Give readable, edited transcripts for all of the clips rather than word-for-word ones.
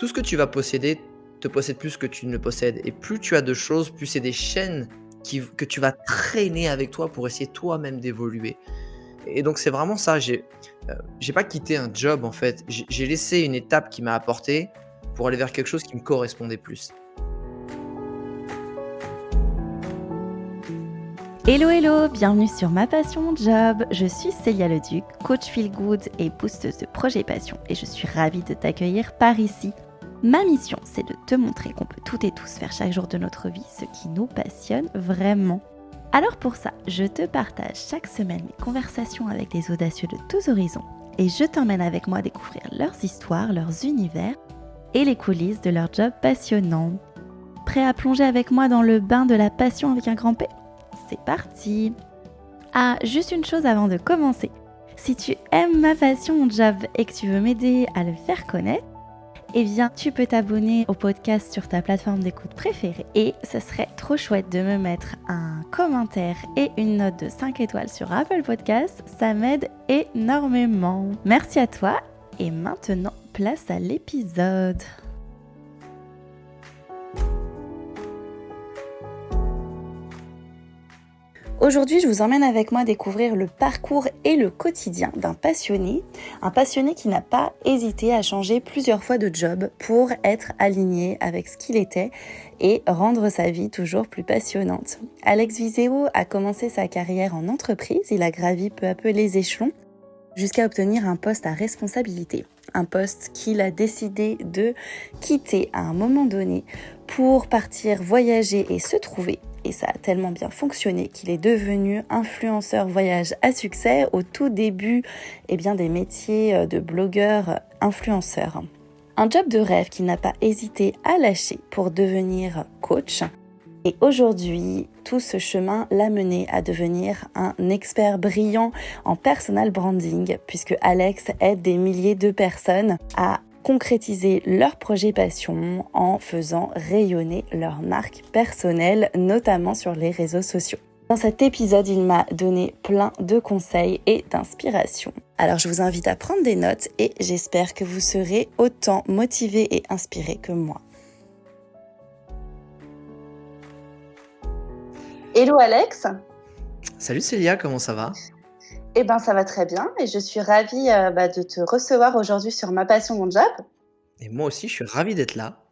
tout ce que tu vas posséder te possède plus que tu ne le possèdes et plus tu as de choses, plus c'est des chaînes que tu vas traîner avec toi pour essayer toi-même d'évoluer et donc c'est vraiment ça, j'ai pas quitté un job en fait, j'ai laissé une étape qui m'a apporté pour aller vers quelque chose qui me correspondait plus. Hello hello, bienvenue sur Ma Passion Mon Job. Je suis Célia Leduc, coach feel good et boosteuse de projets passion et je suis ravie de t'accueillir par ici. Ma mission, c'est de te montrer qu'on peut toutes et tous faire chaque jour de notre vie ce qui nous passionne vraiment. Alors pour ça, je te partage chaque semaine mes conversations avec des audacieux de tous horizons et je t'emmène avec moi découvrir leurs histoires, leurs univers et les coulisses de leur job passionnant. Prêt à plonger avec moi dans le bain de la passion avec un grand P ? C'est parti! Ah, juste une chose avant de commencer. Si tu aimes ma passion, mon job et que tu veux m'aider à le faire connaître, eh bien, tu peux t'abonner au podcast sur ta plateforme d'écoute préférée et ce serait trop chouette de me mettre un commentaire et une note de 5 étoiles sur Apple Podcast. Ça m'aide énormément. Merci à toi et maintenant, place à l'épisode. Aujourd'hui, je vous emmène avec moi découvrir le parcours et le quotidien d'un passionné, un passionné qui n'a pas hésité à changer plusieurs fois de job pour être aligné avec ce qu'il était et rendre sa vie toujours plus passionnante. Alex Viseo a commencé sa carrière en entreprise, il a gravi peu à peu les échelons jusqu'à obtenir un poste à responsabilité, un poste qu'il a décidé de quitter à un moment donné pour partir voyager et se trouver. Et ça a tellement bien fonctionné qu'il est devenu influenceur voyage à succès au tout début des métiers de blogueur influenceur. Un job de rêve qu'il n'a pas hésité à lâcher pour devenir coach. Et aujourd'hui, tout ce chemin l'a mené à devenir un expert brillant en personal branding, puisque Alex aide des milliers de personnes à concrétiser leurs projets passion en faisant rayonner leur marque personnelle, notamment sur les réseaux sociaux. Dans cet épisode, il m'a donné plein de conseils et d'inspiration. Alors je vous invite à prendre des notes et j'espère que vous serez autant motivés et inspirés que moi. Hello Alex. Salut Célia, comment ça va? Eh ben ça va très bien et je suis ravie de te recevoir aujourd'hui sur Ma Passion Mon Job. Et moi aussi, je suis ravi d'être là.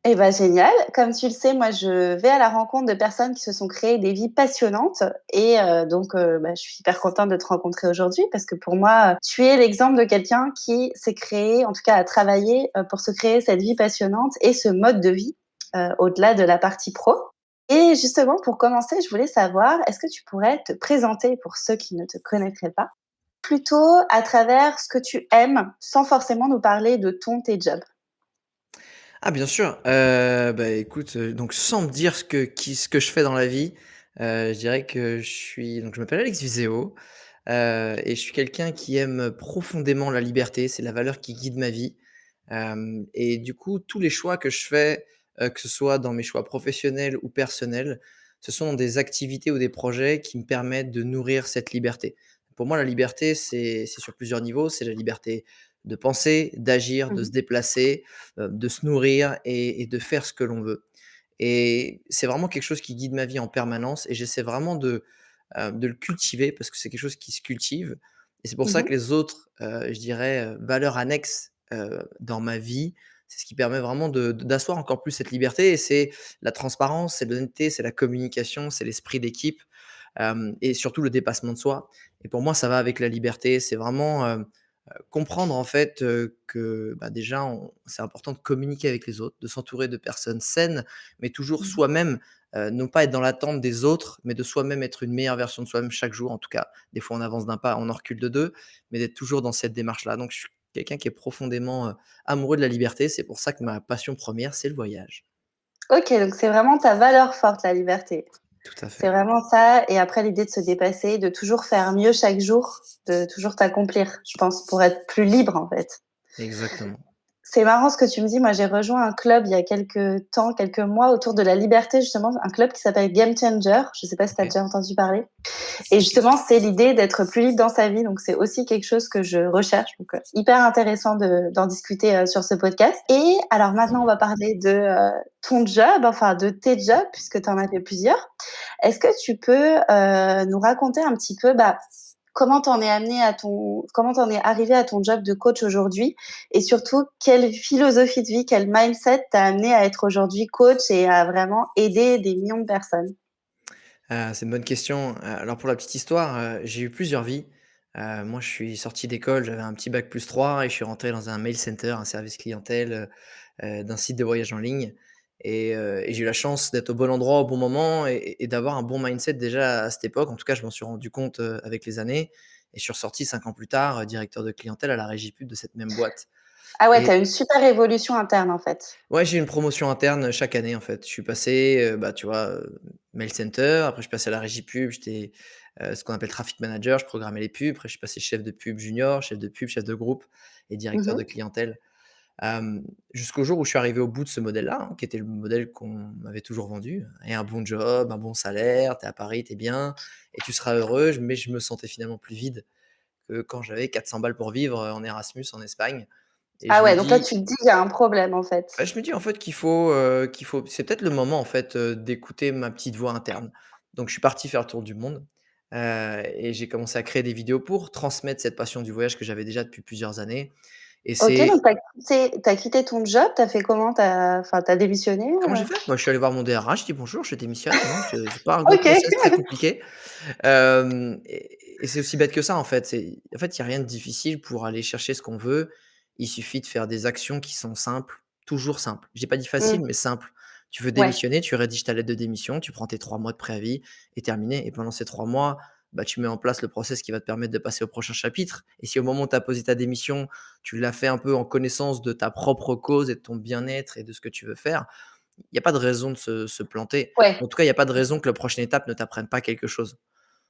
Eh ben génial. Comme tu le sais, moi je vais à la rencontre de personnes qui se sont créées des vies passionnantes et je suis hyper contente de te rencontrer aujourd'hui parce que pour moi, tu es l'exemple de quelqu'un qui s'est créé, en tout cas a travaillé pour se créer cette vie passionnante et ce mode de vie au-delà de la partie pro. Et justement, pour commencer, je voulais savoir, est-ce que tu pourrais te présenter pour ceux qui ne te connaîtraient pas, plutôt à travers ce que tu aimes, sans forcément nous parler de tes jobs? Ah bien sûr, écoute, donc sans me dire ce que je fais dans la vie, je dirais que je m'appelle Alex Viseo, et je suis quelqu'un qui aime profondément la liberté, c'est la valeur qui guide ma vie, hem et du coup, tous les choix que je fais, que ce soit dans mes choix professionnels ou personnels, ce sont des activités ou des projets qui me permettent de nourrir cette liberté. Pour moi, la liberté, c'est sur plusieurs niveaux, c'est la liberté de penser, d'agir, de se Mmh. déplacer, de se nourrir et de faire ce que l'on veut et c'est vraiment quelque chose qui guide ma vie en permanence et j'essaie vraiment de le cultiver parce que c'est quelque chose qui se cultive et c'est pour ça Mmh. que les autres, je dirais, valeurs annexes, dans ma vie, c'est ce qui permet vraiment d'asseoir encore plus cette liberté et c'est la transparence, c'est l'honnêteté, c'est la communication, c'est l'esprit d'équipe, et surtout le dépassement de soi et pour moi, ça va avec la liberté. C'est vraiment, comprendre en fait, que, bah, déjà c'est important de communiquer avec les autres, de s'entourer de personnes saines, mais toujours Mmh. soi-même, non pas être dans l'attente des autres, mais de soi-même être une meilleure version de soi-même chaque jour en tout cas. Des fois on avance d'un pas, on en recule de 2, mais d'être toujours dans cette démarche-là. Donc je suis quelqu'un qui est profondément, amoureux de la liberté. C'est pour ça que ma passion première, c'est le voyage. OK, donc c'est vraiment ta valeur forte, la liberté. Tout à C'est fait. vraiment ça et après l'idée de se dépasser, de toujours faire mieux chaque jour, de toujours t'accomplir, je pense, pour être plus libre, en fait. Exactement. C'est marrant ce que tu me dis. Moi, j'ai rejoint un club il y a quelques temps, quelques mois, autour de la liberté, justement, un club qui s'appelle Game Changer. Je sais pas si tu as OK. déjà entendu parler? Et justement, c'est l'idée d'être plus libre dans sa vie. Donc, c'est aussi quelque chose que je recherche. Donc, hyper intéressant d'en discuter sur ce podcast. Et alors maintenant, on va parler de ton job, enfin de tes jobs, puisque tu en as fait plusieurs. Est-ce que tu peux nous raconter un petit peu comment t'en es arrivé à ton job de coach aujourd'hui et surtout quelle philosophie de vie, quel mindset t'a amené à être aujourd'hui coach et à vraiment aider des millions de personnes? C'est une bonne question. Alors pour la petite histoire, j'ai eu plusieurs vies. Moi, je suis sorti d'école, j'avais un petit bac+3 et je suis rentré dans un mail center, un service clientèle, d'un site de voyage en ligne et j'ai eu la chance d'être au bon endroit au bon moment et d'avoir un bon mindset déjà à cette époque. En tout cas, je m'en suis rendu compte, avec les années et je suis ressorti 5 ans plus tard, directeur de clientèle à la régie pub de cette même boîte. Ah ouais, tu Et as une super évolution interne en fait. ouais, j'ai eu une promotion interne, chaque année, en fait. Je suis passé, bah, tu vois, mail center, après je suis passé à la régie pub, j'étais, ce qu'on appelle traffic manager, je programmais les pubs. Après je suis passé chef de pub junior, chef de pub, chef de groupe et directeur de Mmh. clientèle. Jusqu'au jour où je suis arrivé au bout de ce modèle-là, hein, qui était le modèle qu'on m'avait toujours vendu et un bon job, un bon salaire, tu es à Paris, tu es bien et tu seras heureux. Mais je me sentais finalement plus vide que quand j'avais 400 balles pour vivre, en Erasmus en Espagne et Ah je me ouais, donc là dis tu te dis: «Il y a un problème en fait». bah, je me dis en fait qu'il faut c'est peut-être le moment en fait, d'écouter ma petite voix interne. Donc je suis parti faire le tour du monde, et j'ai commencé à créer des vidéos pour transmettre cette passion du voyage que j'avais déjà depuis plusieurs années et OK, c'est donc tu quitté ton job, tu as fait comment? Tu as démissionné, comment j'ai fait? Moi, je suis allé voir mon DRH, je dis: «Bonjour, je démissionne». Non, c'est pas un gros OK. process très compliqué, hem et c'est aussi bête que ça en fait. En fait, il y a rien de difficile pour aller chercher ce qu'on veut. Il suffit de faire des actions qui sont simples, toujours simples. J'ai pas dit facile, Mmh, mais simple. Tu veux ouais. démissionner, tu rédiges ta lettre de démission, tu prends tes 3 mois de préavis et terminé et pendant ces 3 mois, bah, tu mets en place le process qui va te permettre de passer au prochain chapitre et si au moment où tu as posé ta démission, tu l'as fait un peu en connaissance de ta propre cause et de ton bien-être et de ce que tu veux faire, il y a pas de raison de se planter. Ouais. En tout cas, il y a pas de raison que la prochaine étape ne t'apprenne pas quelque chose.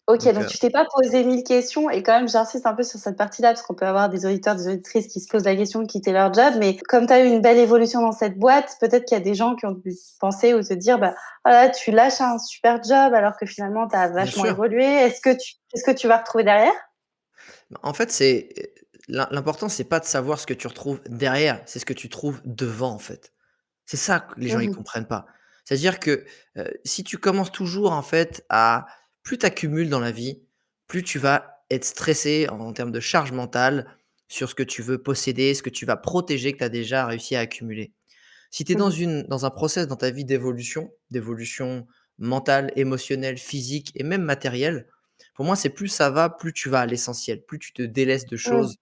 OK, Donc donc tu t'es pas posé 1000 questions et quand même j'insiste un peu sur cette partie-là, parce qu'on peut avoir des auditeurs, des auditrices qui se posent la question de quitter leur job, mais comme tu as eu une belle évolution dans cette boîte, peut-être qu'il y a des gens qui ont pu penser ou se dire: «Bah, voilà, tu lâches un super job alors que finalement tu as bien vachement sûr. évolué». Est-ce que tu vas retrouver derrière? Bah, en fait, l'important, c'est pas de savoir ce que tu retrouves derrière, c'est ce que tu trouves devant, en fait. C'est ça que les gens ils Mmh. comprennent pas. C'est-à-dire que, si tu commences toujours, en fait, à plus tu accumules dans la vie, plus tu vas être stressé en termes de charge mentale sur ce que tu veux posséder, ce que tu vas protéger que tu as déjà réussi à accumuler. Si tu es Mmh. dans un process dans ta vie d'évolution mentale, émotionnelle, physique et même matérielle, pour moi, c'est plus ça va, plus tu vas à l'essentiel, plus tu te délaisses de Mmh. choses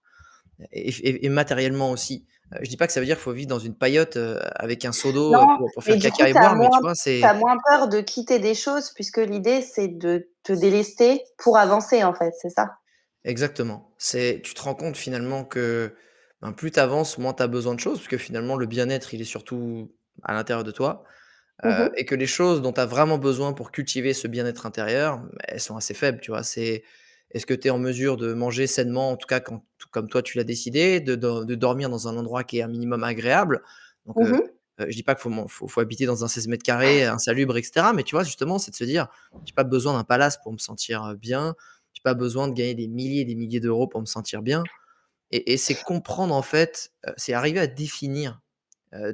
et matériellement aussi. Je dis pas que ça veut dire qu'il faut vivre dans une paillote, avec un seau d'eau, Non, pour mais faire du coup caca et tu as boire, mais moins tu vois, tu c'est moins peur de quitter des choses puisque l'idée c'est de te délester pour avancer en fait, c'est ça? exactement. C'est tu te rends compte finalement que, ben, plus tu avances, moins tu as besoin de choses, parce que finalement le bien-être, il est surtout à l'intérieur de toi. Mmh. Et que les choses dont tu as vraiment besoin pour cultiver ce bien-être intérieur, bah, elles sont assez faibles, tu vois? C'est est-ce que tu es en mesure de manger sainement, en tout cas quand tout comme toi tu l'as décidé, de dormir dans un endroit qui est un minimum agréable? Donc, Mmh. je dis pas qu'il faut habiter dans un 16 carrés insalubre et cetera, mais tu vois, justement, c'est de se dire: «J'ai pas besoin d'un palace pour me sentir, bien. J'ai pas besoin de gagner des milliers et des milliers d'euros pour me sentir bien» et c'est comprendre, en fait, c'est arriver à définir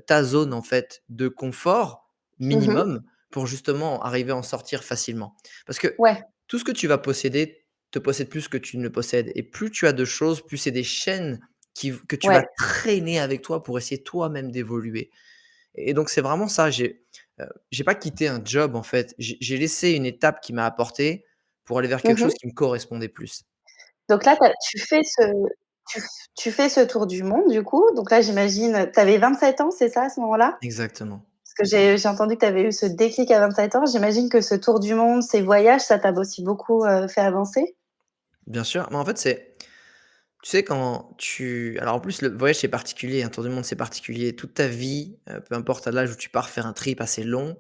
ta zone en fait de confort Mmh. minimum pour justement arriver à en sortir facilement. Parce que Ouais. tout ce que tu vas posséder te possède plus que tu ne le possèdes et plus tu as de choses, plus c'est des chaînes que tu vas Ouais. traîner avec toi pour essayer toi-même d'évoluer et donc c'est vraiment ça, j'ai pas quitté un job en fait, j'ai laissé une étape qui m'a apporté pour aller vers quelque chose Mmh. qui me correspondait plus. Donc là, tu tu fais ce tour du monde du coup, donc là j'imagine tu avais 27 ans, c'est ça à ce moment-là? Exactement. Parce que j'ai entendu que tu avais eu ce déclic à 27 ans. J'imagine que ce tour du monde, ces voyages, ça t'a aussi beaucoup, fait avancer? Bien sûr, mais en fait c'est tu sais, quand tu alors en plus, le voyage, c'est particulier, un tour du monde, c'est particulier. Toute ta vie, peu importe à l'âge où tu pars faire un trip assez long,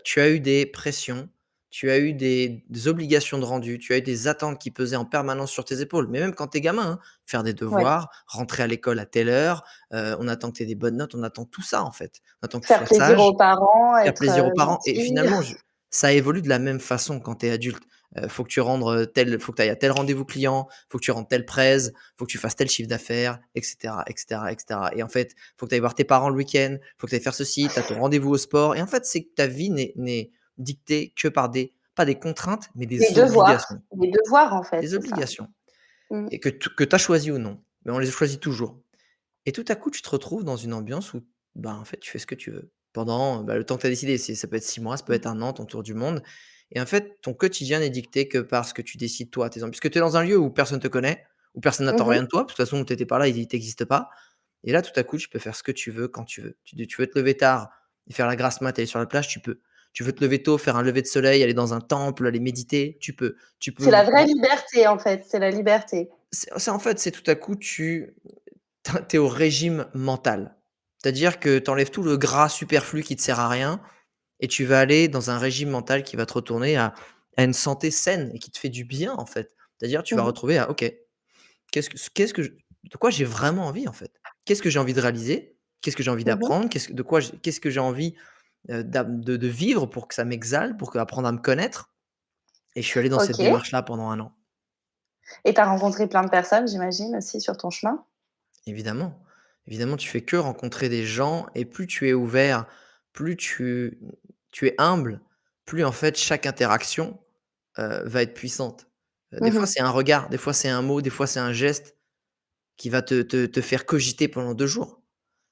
tu as eu des pressions, tu as eu des obligations de rendu, tu as eu des attentes qui pesaient en permanence sur tes épaules, mais même quand tu es gamin, hein, faire des Ouais. devoirs, rentrer à l'école à telle heure, on attend que tu aies des bonnes notes, on attend tout ça, en fait. On attend que tu Faire sois plaisir sage, aux parents, faire être, plaisir aux parents et gentil. finalement je ça évolue de la même façon quand tu es adulte. Faut que tu rendes, faut que tu ailles à tel rendez-vous client, faut que tu rendes telle presse, faut que tu fasses tel chiffre d'affaires et cetera et cetera et cetera et en fait, faut que tu ailles voir tes parents le week-end, faut que tu ailles faire ceci, tu as ton rendez-vous au sport et en fait, c'est que ta vie n'est dictée que par des pas des contraintes, mais Des des devoirs, obligations. des devoirs, en fait, Des c'est ça. obligations Mmh. et que tu as choisies ou non, mais on les choisit toujours. Et tout à coup, tu te retrouves dans une ambiance où, bah, en fait, tu fais ce que tu veux pendant, bah, le temps que tu as décidé. Ça peut être 6 mois, ça peut Mmh. être 1 an, ton tour du monde et en fait, ton quotidien n'est dicté que par ce que tu décides toi, tes puisque tu es dans un lieu où personne te connaît, où personne n'attend Mmh. rien de toi, parce que de toute façon, tu étais pas là, il tu pas et là, tout à coup, tu peux faire ce que tu veux quand tu veux. Tu veux te lever tard et faire la grasse mat, aller sur la plage, tu peux. Tu veux te lever tôt, faire un lever de soleil, aller dans un temple, aller méditer, tu peux. Tu C'est la peux vraie liberté, en fait, c'est la liberté. c'est en fait, c'est tout à coup, tu es au régime mental. C'est-à-dire que tu enlèves tout le gras superflu qui te sert à rien et tu vas aller dans un régime mental qui va te retourner à une santé saine et qui te fait du bien, en fait. C'est-à-dire tu vas Mmh mh. retrouver à OK, qu'est-ce que je de quoi j'ai vraiment envie, en fait? Qu'est-ce que j'ai envie de réaliser? Qu'est-ce que j'ai envie Mmh. d'apprendre? Qu'est-ce que j'ai envie, de vivre pour que ça m'exalte, pour que apprendre à me connaître? Et je suis allé dans cette OK, démarche-là pendant 1 an. et tu as rencontré plein de personnes, j'imagine, aussi sur ton chemin? Évidemment, évidemment, tu fais que rencontrer des gens et plus tu es ouvert, plus tu es humble, plus en fait chaque interaction, va être puissante. Des Mmh fois, mh. c'est un regard, des fois, c'est un mot, des fois, c'est un geste qui va te faire cogiter pendant 2 jours.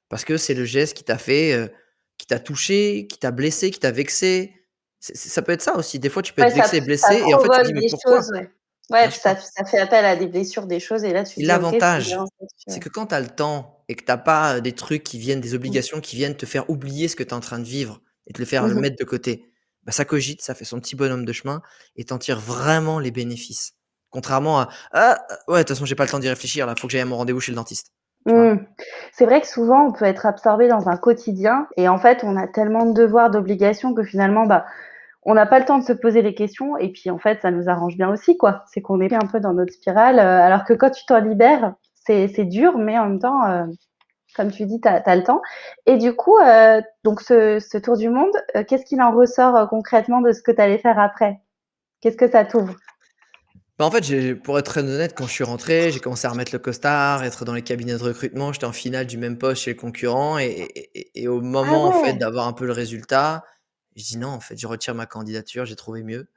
Parce que c'est le geste qui t'a fait, qui t'a touché, qui t'a blessé, qui t'a vexé. Ça peut être ça aussi. Des fois, tu peux Ouais, être ça vexé, ça blessé et en fait, tu provoque dis: «Mais des pourquoi?» choses, ouais. Ouais, Bien puis sûr. ça fait appel à des blessures, des choses, et là, tu Et te dis: «OK, c'est l'avantage, bien ce que tu c'est fais». que quand tu as le temps et que tu as pas, des trucs qui viennent des Mmh. obligations qui viennent te faire oublier ce que tu es en train de vivre et te le faire Mmh le mh. mettre de côté, bah, ça cogite, ça fait son petit bonhomme de chemin et tu en tires vraiment les bénéfices. Contrairement à: «Ah, ouais, de toute façon, j'ai pas le temps d'y réfléchir là, faut que j'aille à mon rendez-vous chez le dentiste». Tu vois? Mmh. C'est vrai que souvent, on peut être absorbé dans un quotidien et en fait, on a tellement de devoirs, d'obligations que finalement, bah, on n'a pas le temps de se poser les questions, et puis, en fait, ça nous arrange bien aussi, quoi. C'est qu'on est pris un peu dans notre spirale, alors que quand tu t'en libères, c'est dur, mais en même temps, comme tu dis, tu as le temps, et du coup, donc ce tour du monde, qu'est-ce qu'il en ressort, concrètement de ce que tu allais faire après? Qu'est-ce que ça t'ouvre? Bah, en fait, j'ai pour être très honnête, quand je suis rentré, j'ai commencé à remettre le costard, être dans les cabinets de recrutement. J'étais en finale du même poste chez le concurrent et au Ah moment, en fait, ouais! d'avoir un peu le résultat, je dis: «Non, en fait, je retire ma candidature, j'ai trouvé mieux».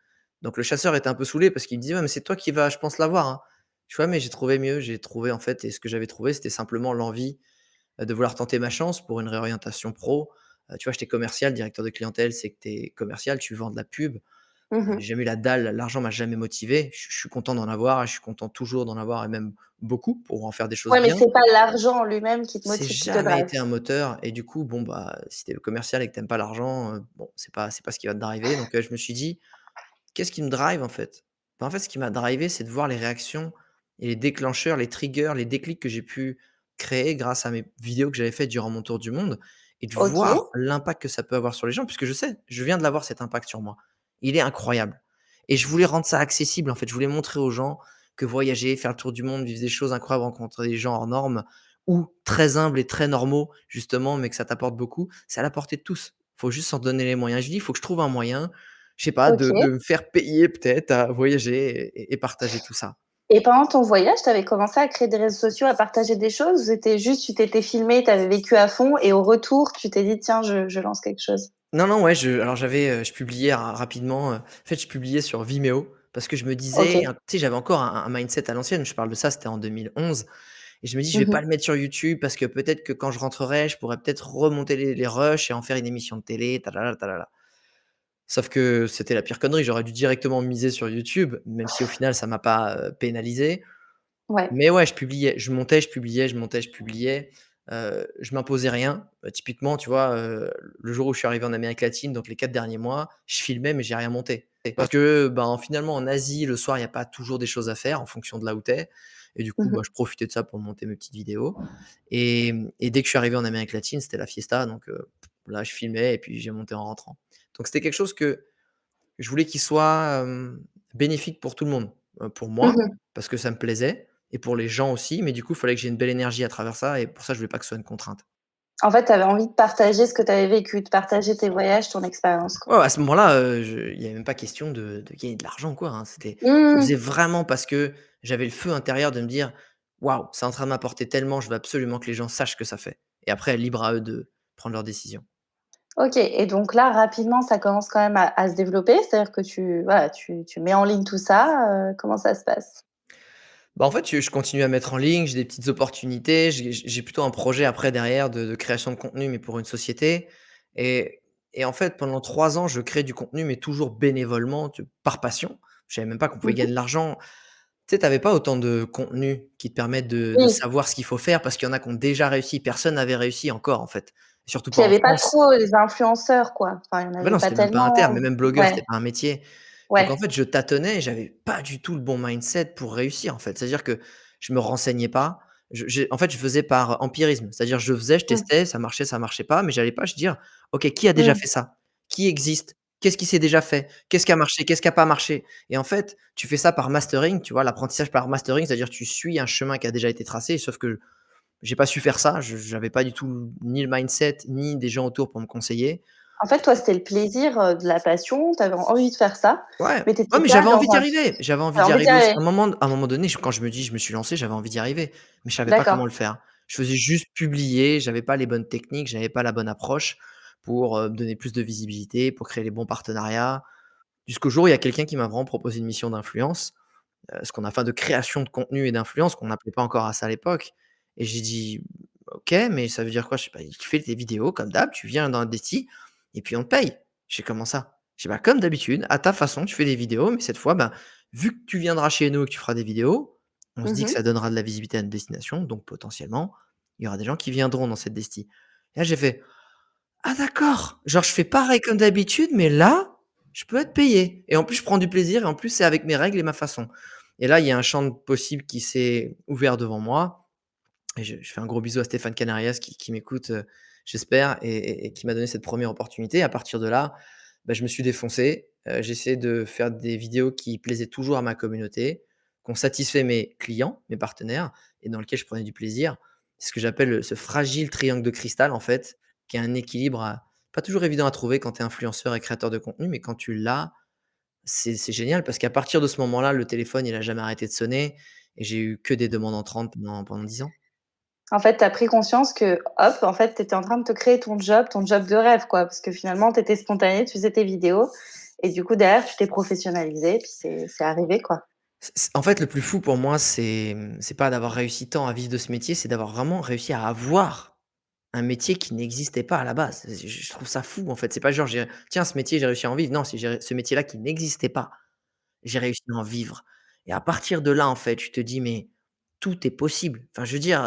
Donc le chasseur était un peu saoulé parce qu'il me dit: «Ouais, mais c'est toi qui vas, je pense, l'avoir, hein». Je fais: «Ouais, mais j'ai trouvé mieux». J'ai trouvé, en fait et ce que j'avais trouvé, c'était simplement l'envie, de vouloir tenter ma chance pour une réorientation pro. Tu vois, j'étais commercial, directeur de clientèle, c'est que tu es commercial, tu vends de la pub. Mmh mh. J'ai jamais eu la dalle, l'argent m'a jamais motivé. Je suis content d'en avoir et je suis content toujours d'en avoir et même beaucoup pour en faire des choses Ouais, mais bien. c'est pas l'argent en lui-même qui te C'est motive, qui te jamais drive. été un moteur et du coup, bon, bah, si tu es commercial et que tu aimes pas l'argent, bon, c'est pas ce qui va te driver donc je me suis dit: «Qu'est-ce qui me drive, en fait?» Bah, en fait, ce qui m'a drivé, c'est de voir les réactions et les déclencheurs, les triggers, les déclics que j'ai pu créer grâce à mes vidéos que j'avais faites durant mon tour du monde et de OK, voir l'impact que ça peut avoir sur les gens puisque je sais, je viens de l'avoir cet impact sur moi. Il est incroyable et je voulais rendre ça accessible, en fait. Je voulais montrer aux gens que voyager, faire le tour du monde, vivre des choses incroyables, rencontrer des gens hors normes ou très humbles et très normaux, justement, mais que ça t'apporte beaucoup, c'est à la portée de tous. Faut juste s'en donner les moyens. Je dis: «Il faut que je trouve un moyen je sais pas, de OK, me faire payer peut-être à voyager et partager tout ça. et pendant ton voyage, tu avais commencé à créer des réseaux sociaux, à partager des choses, ou c'était juste tu t'étais filmé, tu avais vécu à fond et au retour, tu t'es dit: «Tiens, je lance quelque chose»? Non, non, ouais, je publiais rapidement, en fait, je publiais sur Vimeo parce que je me disais, OK. tu sais, j'avais encore un mindset à l'ancienne, je parle de ça, c'était en 2011 et je me dis: «Je vais Mmh pas mh. le mettre sur YouTube parce que peut-être que quand je rentrerai, je pourrais peut-être remonter les rushs et en faire une émission de télé, talala, talala». Sauf que c'était la pire connerie, j'aurais dû directement miser sur YouTube, même si au final ça m'a pas, pénalisé. Ouais. Mais ouais, je publiais, je montais, je publiais, je montais, je publiais, je m'imposais rien. Typiquement, tu vois, le jour où je suis arrivé en Amérique latine, donc les 4 derniers mois, je filmais mais j'ai rien monté. Parce que, ben, finalement en Asie, le soir, il y a pas toujours des choses à faire en fonction de là où tu es et du coup, Mmh bah, mh. je profitais de ça pour monter mes petites vidéos et dès que je suis arrivé en Amérique latine, c'était la fiesta donc là, je filmais et puis j'ai monté en rentrant. Donc c'était quelque chose que Je voulais qu'il soit, bénéfique pour tout le monde, pour moi, Mmh. parce que ça me plaisait et pour les gens aussi, mais du coup, il fallait que j'ai une belle énergie à travers ça et pour ça, je voulais pas que ce soit une contrainte. En fait, tu avais envie de partager ce que tu avais vécu, de partager tes voyages, ton expérience, quoi. Ouais, à ce moment-là, je il y avait même pas question de gagner de l'argent ou quoi, hein. Je le Mmh. faisais vraiment parce que j'avais le feu intérieur de me dire: «Waouh, c'est en train de m'apporter tellement, je veux absolument que les gens sachent ce que ça fait» et après libre à eux de prendre leurs décisions. OK, et donc là, rapidement, ça commence quand même à se développer? C'est-à-dire que tu voilà, tu mets en ligne tout ça, comment ça se passe? Bah, en fait, je continue à mettre en ligne, j'ai des petites opportunités, j'ai plutôt un projet après derrière de création de contenu, mais pour une société et en fait, pendant 3 ans, je crée du contenu, mais toujours bénévolement, par passion. Je savais même pas qu'on pouvait Mmh. gagner de l'argent. Tu sais, tu avais pas autant de contenus qui te permettent de Oui, savoir ce qu'il faut faire parce qu'il y en a qui ont déjà réussi. Personne n'avait réussi encore, en fait, surtout puis il pas y en avait pas France. trop les influenceurs, quoi. Enfin, il y en Ah bah, avait non, pas c'était même pas un terme, tellement. mais même blogueur, Ouais, c'était pas un métier. Donc en ouais. fait, je tâtonnais et j'avais pas du tout le bon mindset pour réussir, en fait. C'est-à-dire que je me renseignais pas. Je faisais par empirisme. C'est-à-dire je faisais, je Mmh, testais, ça marchait pas, mais j'allais pas se dire: «OK, qui a déjà mmh. fait ça? Qui existe? Qu'est-ce qui s'est déjà fait? Qu'est-ce qui a marché? Qu'est-ce qui a pas marché?» Et en fait, tu fais ça par mastering, tu vois? L'apprentissage par mastering, c'est-à-dire tu suis un chemin qui a déjà été tracé, sauf que j'ai pas su faire ça. Je J'avais pas du tout ni le mindset, ni des gens autour pour me conseiller. En fait, toi, c'était le plaisir, de la passion, tu avais envie de faire ça, Ouais, mais tu ouais, étais mais pas j'avais dans envie d'y un arriver. J'avais tu envie as d'y envie d'y arriver aussi. aller. À un moment donné, quand je me dis: «Je me suis lancé», j'avais envie d'y arriver, mais je savais pas comment D'accord. le faire. Je faisais juste publier, j'avais pas les bonnes techniques, j'avais pas la bonne approche pour, me donner plus de visibilité, pour créer les bons partenariats. Jusqu'au jour où il y a quelqu'un qui m'a vraiment proposé une mission d'influence, ce qu'on a fait de création de contenu et d'influence, qu'on n'appelait pas encore à ça à l'époque et j'ai dit: «OK, mais ça veut dire quoi?» Je sais pas, «Tu fais tes vidéos comme d'hab, tu viens dans Desti et puis on te paye». Je fais: «Comment ça?» Je dis: «Bah, comme d'habitude, à ta façon, tu fais des vidéos, mais cette fois, ben, vu que tu viendras chez nous et que tu feras des vidéos, on se dit que Mmh. ça donnera de la visibilité à notre destination, donc potentiellement, il y aura des gens qui viendront dans cette Desti». Et là, j'ai fait: «Ah d'accord! Genre je fais pareil comme d'habitude, mais là, je peux être payé et en plus je prends du plaisir et en plus c'est avec mes règles et ma façon». Et là, il y a un champ de possibles qui s'est ouvert devant moi et je fais un gros bisou à Stéphane Canarias qui m'écoute, j'espère et qui m'a donné cette première opportunité. À partir de là, bah, je me suis défoncé, j'ai essayé de faire des vidéos qui plaisaient toujours à ma communauté, qui ont satisfait mes clients, mes partenaires et dans lequel je prenais du plaisir. C'est ce que j'appelle, ce fragile triangle de cristal en fait, qui est un équilibre à pas toujours évident à trouver quand tu es influenceur et créateur de contenu, mais quand tu l'as, c'est génial parce qu'à partir de ce moment-là, le téléphone, il a jamais arrêté de sonner et j'ai eu que des demandes entrantes pendant 10 ans. En fait, tu as pris conscience que, hop, en fait, tu étais en train de te créer ton job de rêve, quoi. Parce que finalement, tu étais spontané, tu faisais tes vidéos et du coup, derrière, tu t'es professionnalisé, puis c'est arrivé, quoi. C En fait, le plus fou pour moi, c'est pas d'avoir réussi tant à vivre de ce métier, c'est d'avoir vraiment réussi à avoir un métier qui n'existait pas à la base. Je trouve ça fou, en fait. C'est pas genre j'ai «Tiens, ce métier, j'ai réussi à en vivre». Non, c'est j'ai ce métier-là qui n'existait pas, j'ai réussi à en vivre et à partir de là, en fait, tu te dis: «Mais tout est possible». Enfin, je veux dire,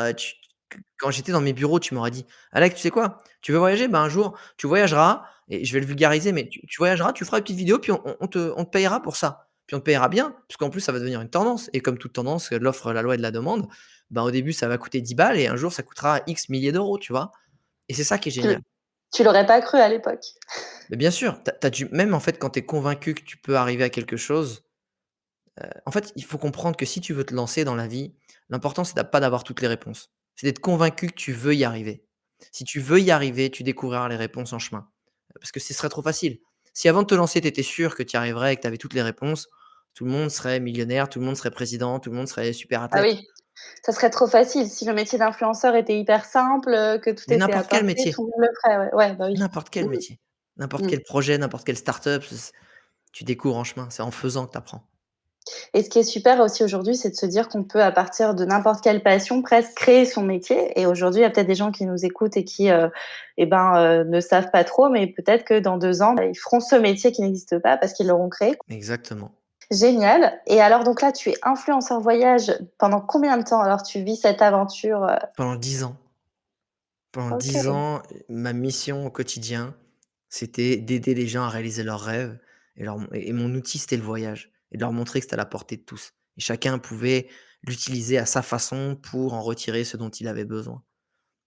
quand j'étais dans mes bureaux, tu m'aurais dit: «Alex, tu sais quoi? Tu veux voyager? Ben, un jour, tu voyageras» et je vais le vulgariser, mais tu voyageras, tu feras une petite vidéo, puis on te payera pour ça. Puis on te payera bien, puisqu'en plus, ça va devenir une tendance et comme toute tendance, l'offre, la loi et de la demande, ben, au début, ça va coûter 10 balles et un jour, ça coûtera X milliers d'euros, tu vois? Et c'est ça qui est Tu génial. tu l'aurais pas cru à l'époque? Mais bien sûr, tu as du même, en fait, quand tu es convaincu que tu peux arriver à quelque chose, en fait, il faut comprendre que si tu veux te lancer dans la vie, l'important, c'est pas d'avoir toutes les réponses. C'est d'être convaincu que tu veux y arriver. Si tu veux y arriver, tu découvriras les réponses en chemin. Parce que ce serait trop facile. Si avant de te lancer, tu étais sûr que tu y arriverais et que tu avais toutes les réponses, tout le monde serait millionnaire, tout le monde serait président, tout le monde serait super Ah athlète. oui, ça serait trop facile. Si le métier d'influenceur était hyper simple, que tout Mais était à n'importe quel portée, tout métier, le monde le ferait, ouais. Ouais, bah oui. n'importe quel Mmh, métier, n'importe mmh. quel projet, n'importe quelle start-up, tu découvres en chemin. C'est en faisant que tu apprends. Et ce qui est super aussi aujourd'hui, c'est de se dire qu'on peut, à partir de n'importe quelle passion, presque créer son métier. Et aujourd'hui, il y a peut-être des gens qui nous écoutent et qui, ne savent pas trop, mais peut-être que dans 2 ans, bah, ils feront ce métier qui n'existe pas parce qu'ils l'auront créé. Exactement. Génial. Et alors donc là, tu es influenceur voyage pendant combien de temps alors tu vis cette aventure, Pendant 10 ans. Pendant 10 OK. ans, ma mission au quotidien, c'était d'aider les gens à réaliser leurs rêves et mon outil, c'était le voyage et de leur montrer que c'était à la portée de tous et chacun pouvait l'utiliser à sa façon pour en retirer ce dont il avait besoin.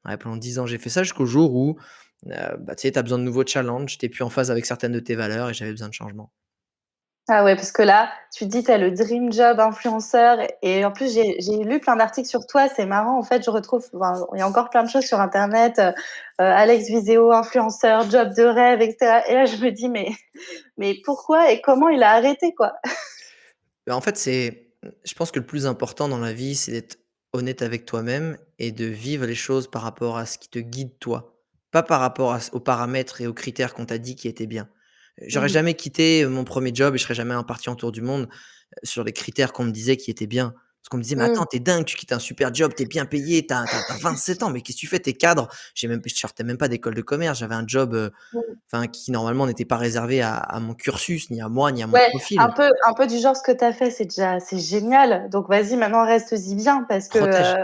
Ouais, pendant 10 ans, j'ai fait ça jusqu'au jour où, bah, tu sais, tu as besoin de nouveaux challenges, tu es plus en phase avec certaines de tes valeurs et j'avais besoin de changement. Ah ouais, parce que là, tu te dis, tu as le dream job influenceur et en plus, j'ai lu plein d'articles sur toi, c'est marrant, en fait, je retrouve enfin, il y a encore plein de choses sur internet, Alex Viseo, influenceur, job de rêve et cetera et là, je me dis: mais pourquoi et comment il a arrêté, quoi?» Bah, en fait, c'est je pense que le plus important dans la vie, c'est d'être honnête avec toi-même et de vivre les choses par rapport à ce qui te guide toi, pas par rapport à aux paramètres et aux critères qu'on t'a dit qui étaient bien. J'aurais Mmh. jamais quitté, mon premier job et je serais jamais parti en tour du monde, sur les critères qu'on me disait qui étaient bien. Parce qu'on me disait: «Mais Mmh. attends, tu es dingue, tu quittes un super job, tu es bien payé, tu as 27 ans, mais qu'est-ce que tu fais? Tu es cadre». Je sortais même pas d'école de commerce, j'avais un job, Mmh. enfin qui normalement n'était pas réservé à mon cursus, ni à moi, ni à mon Ouais, profil. un peu du genre ce que tu as fait, c'est génial, donc vas-y, maintenant reste-y bien parce que, Protège.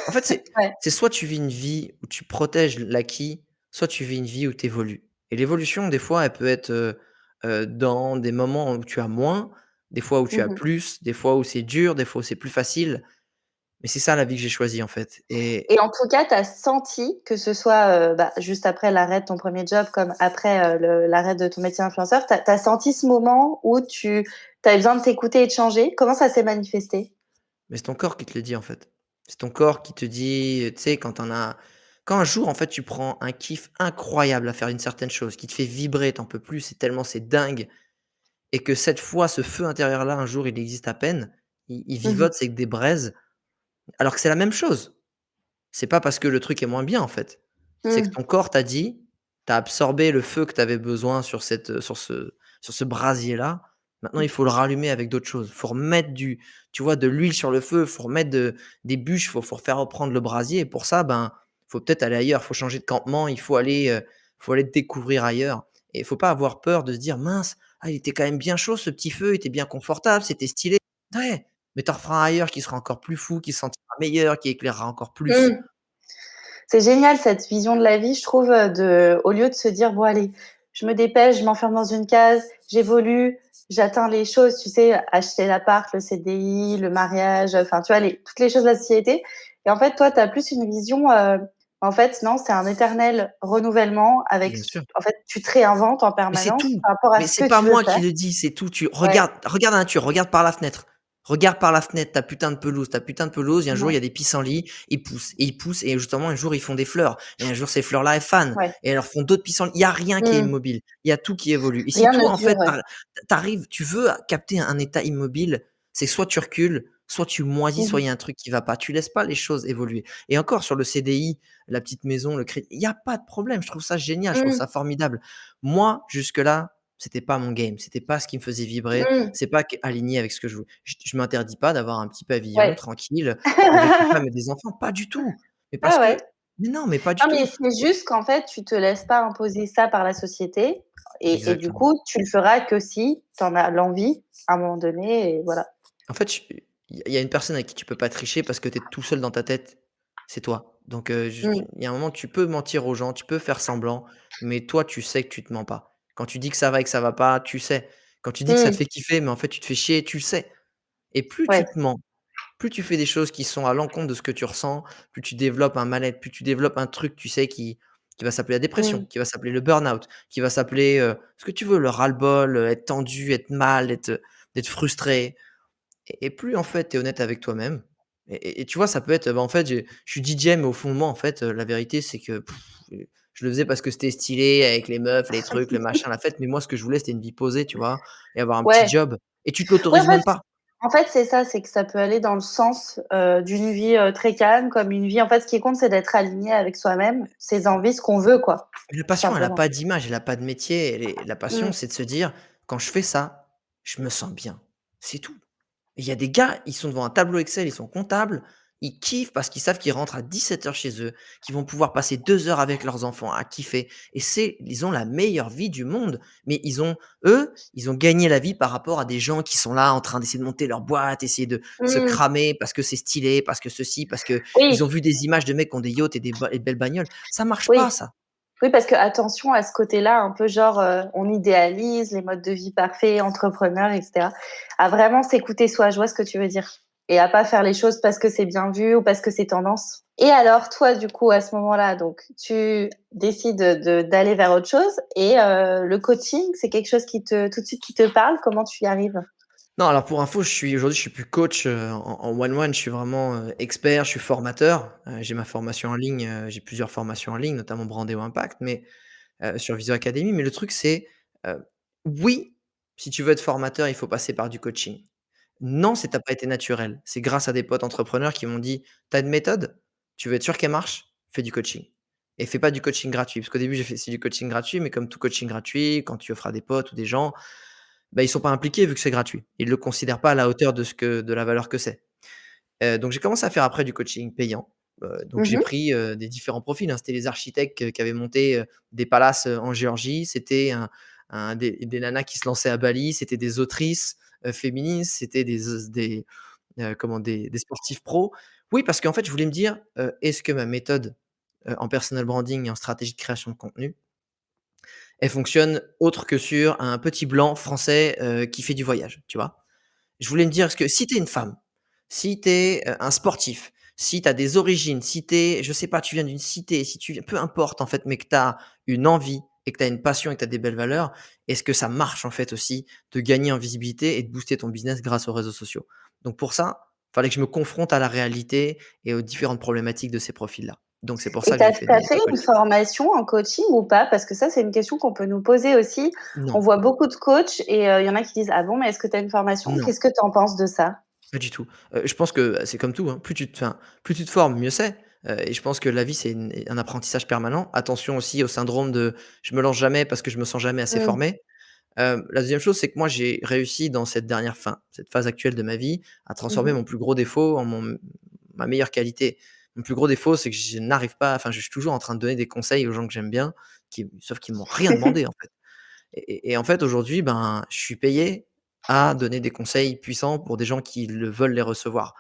En fait, ouais. c'est soit tu vis une vie où tu protèges l'acquis, soit tu vis une vie où tu évolues et l'évolution, des fois, elle peut être, dans des moments où tu as moins, des fois où tu as Mmh. plus, des fois où c'est dur, des fois où c'est plus facile, mais c'est ça la vie que j'ai choisie, en fait Et en tout cas, tu as senti que ce soit, bah, juste après l'arrêt de ton premier job comme après, l'arrêt de ton métier d'influenceur, tu as senti ce moment où tu avais besoin de t'écouter et de changer? Comment ça s'est manifesté? mais c'est ton corps qui te le dit, en fait. C'est ton corps qui te dit, tu sais, quand un jour, en fait, tu prends un kiff incroyable à faire une certaine chose, qui te fait vibrer, tu en peux plus, c'est tellement c'est dingue et que cette fois, ce feu intérieur-là, un jour, il existe à peine, il Mmh mh. vivote, c'est que des braises, alors que c'est la même chose. C'est pas parce que le truc est moins bien, en fait. C'est que Mmh. ton corps t'a dit, tu as absorbé le feu que tu avais besoin sur ce brasier-là. Maintenant, il faut le rallumer avec d'autres choses. Faut remettre tu vois, de l'huile sur le feu, faut remettre des bûches, faut faire reprendre le brasier et pour ça, ben, faut peut-être aller ailleurs, faut changer de campement, faut aller découvrir ailleurs et il faut pas avoir peur de se dire: «Mince, ah, il était quand même bien chaud ce petit feu, il était bien confortable, c'était stylé». Ouais, mais tu en referas un ailleurs qui sera encore plus fou, qui se sentira meilleur, qui éclairera encore plus. Mmh. C'est génial cette vision de la vie, je trouve, de au lieu de se dire: «Bon allez, je me dépêche, je m'enferme dans une case, j'évolue, j'atteins les choses», tu sais, acheter l'appart, le CDI, le mariage, enfin, tu vois, les toutes les choses de la société et en fait, toi, tu as plus une vision, en fait, non, c'est un éternel renouvellement avec Bien sûr. en fait, tu te réinventes en Mais c'est permanence tout, par rapport à mais ce c'est que pas tu veux moi faire. qui le dis, c'est tout. Tu Ouais. regarde la nature, regarde par la fenêtre. Regarde par la fenêtre ta putain de pelouse et un Mmh jour il y mh. a des pissenlits, ils poussent et justement un jour ils font des fleurs et un jour ces fleurs-là elles fanent Ouais. et elles leur font d'autres pissenlits. Il y a rien qui est Mmh. immobile, il y a tout qui évolue et si Rien ne toi en dure, fait ouais. tu veux capter un état immobile, c'est soit tu recules, soit tu moisis, Mmh soit mh. il y a un truc qui va pas. Tu laisses pas les choses évoluer et encore sur le CDI, la petite maison, le crédit, il y a pas de problème, je trouve ça génial, je trouve Mmh. ça formidable. Moi, jusque-là, c'était pas mon game, c'était pas ce qui me faisait vibrer, Mmh. c'est pas q aligné avec ce que je veux. Je m'interdis pas d'avoir un petit pavillon Ouais. tranquille, avec une femme et des enfants, pas du tout. Mais Ouais, parce que ouais. mais non, mais pas du Non, mais tout. c'est juste qu'en fait, tu te laisses pas imposer ça par la société et du Exactement. coup, tu le feras que si tu en as l'envie à un moment donné et voilà. En fait, il y a une personne avec qui tu peux pas tricher parce que tu es tout seul dans ta tête, c'est toi. Donc juste Mmh. il y a un moment, tu peux mentir aux gens, tu peux faire semblant, mais toi, tu sais que tu te mens pas. Quand tu dis que ça va et que ça va pas, tu sais. Quand tu dis que ça te Mmh. fait kiffer, mais en fait, tu te fais chier, tu le sais. Et plus tu Ouais. te mens, plus tu fais des choses qui sont à l'encontre de ce que tu ressens, plus tu développes un mal-être, plus tu développes un truc, tu sais, qui va s'appeler la dépression, Mmh. qui va s'appeler le burn-out, qui va s'appeler, ce que tu veux, le ras-le-bol, être tendu, être mal, d'être frustré et plus, en fait, tu es honnête avec toi-même et tu vois, ça peut être, bah, en fait, je suis DJ, mais au fond de moi, en fait, la vérité, c'est que je le faisais parce que c'était stylé avec les meufs, les trucs, le machin, la fête, mais moi, ce que je voulais, c'était une vie posée, tu vois? Et avoir un petit Ouais. job et tu te Ouais, l'autorises même pas. en fait, c'est ça, c'est que ça peut aller dans le sens, d'une vie, très calme, comme une vie en fait, ce qui compte, c'est d'être aligné avec soi-même, ses envies, ce qu'on veut, quoi, Mais la tout passion, elle a simplement. pas d'image, elle a pas de métier, la passion, Mmh. c'est de se dire: «Quand je fais ça, je me sens bien». C'est tout. Il y a des gars, ils sont devant un tableau Excel, ils sont comptables, ils kiffent parce qu'ils savent qu'ils rentrent à 17 heures chez eux, qu'ils vont pouvoir passer 2 heures avec leurs enfants à kiffer et ils ont la meilleure vie du monde. Mais ils ont gagné la vie par rapport à des gens qui sont là en train d'essayer de monter leur boîte, essayer de se Mmh. cramer parce que c'est stylé, parce que ceci, parce qu'ils ont Oui, vu des images de mecs qui ont des yachts et belles bagnoles. Ça marche pas oui. ça. Oui, parce que attention à ce côté-là, un peu genre, on idéalise les modes de vie parfaits, entrepreneurs et cetera. À vraiment s'écouter soi, je vois ce que tu veux dire. et à pas faire les choses parce que c'est bien vu ou parce que c'est tendance. Et alors toi, du coup, à ce moment-là, donc tu décides d'aller vers autre chose et le coaching, c'est quelque chose qui te tout de suite qui te parle? Comment tu y arrives? Non, alors pour info, je suis plus coach, en one-one, je suis vraiment, expert, je suis formateur. J'ai ma formation en ligne, j'ai plusieurs formations en ligne, notamment Brandéo Impact, mais sur Visio Academy. Mais le truc, c'est, oui, si tu veux être formateur, il faut passer par du coaching. Non, c'est tu pas été naturel. C'est grâce à des potes entrepreneurs qui m'ont dit: «Tu as une méthode, tu veux être sûr qu'elle marche, fais du coaching et fais pas du coaching gratuit». Parce qu'au début, j'ai fait c'est du coaching gratuit, mais comme tout coaching gratuit, quand tu offres à des potes ou des gens, bah, ils sont pas impliqués vu que c'est gratuit. Ils le considèrent pas à la hauteur de la valeur que c'est. Donc j'ai commencé à faire après du coaching payant. Donc j'ai Mmh. pris, des différents profils, hein. C'était les architectes, qui avaient monté, des palaces, en Géorgie. C'était des nanas qui se lançaient à Bali. C'était des autrices, féministes. C'était des sportifs pros. Oui, parce qu'en fait, je voulais me dire, est-ce que ma méthode, en personal branding et en stratégie de création de contenu, elle fonctionne autre que sur un petit blanc français, qui fait du voyage, tu vois? Je voulais me dire, est-ce que si tu es une femme, si tu es, un sportif, si tu as des origines, si tu es, je sais pas, tu viens d'une cité, si tu viens peu importe en fait, mais que tu as une envie et que tu as une passion et que tu as des belles valeurs, est-ce que ça marche en fait aussi de gagner en visibilité et de booster ton business grâce aux réseaux sociaux? Donc pour ça, fallait que je me confronte à la réalité et aux différentes problématiques de ces profils-là. Donc c'est pour Et ça que j'ai fait tu du fait une coaching. formation en coaching ou pas? Parce que ça, c'est une question qu'on peut nous poser aussi. On Non, voit beaucoup de coachs et il y en a qui disent: «Ah bon, mais est-ce que tu as une formation?» non. Qu'est-ce que tu en penses de ça? Pas du tout. Je pense que, c'est comme tout, hein, plus tu te formes, mieux c'est, et je pense que la vie, c'est un apprentissage permanent. Attention aussi au syndrome de: «Je me lance jamais parce que je me sens jamais assez Mmh. formé». La deuxième chose, c'est que moi, j'ai réussi dans cette phase actuelle de ma vie, à Mmh transformer mh. mon plus gros défaut en ma meilleure qualité. Mon plus gros défaut, c'est que je n'arrive pas enfin, je suis toujours en train de donner des conseils aux gens que j'aime bien, sauf qu'ils m'ont rien demandé, en fait. Et en fait, aujourd'hui, ben, je suis payé à donner des conseils puissants pour des gens qui le veulent les recevoir.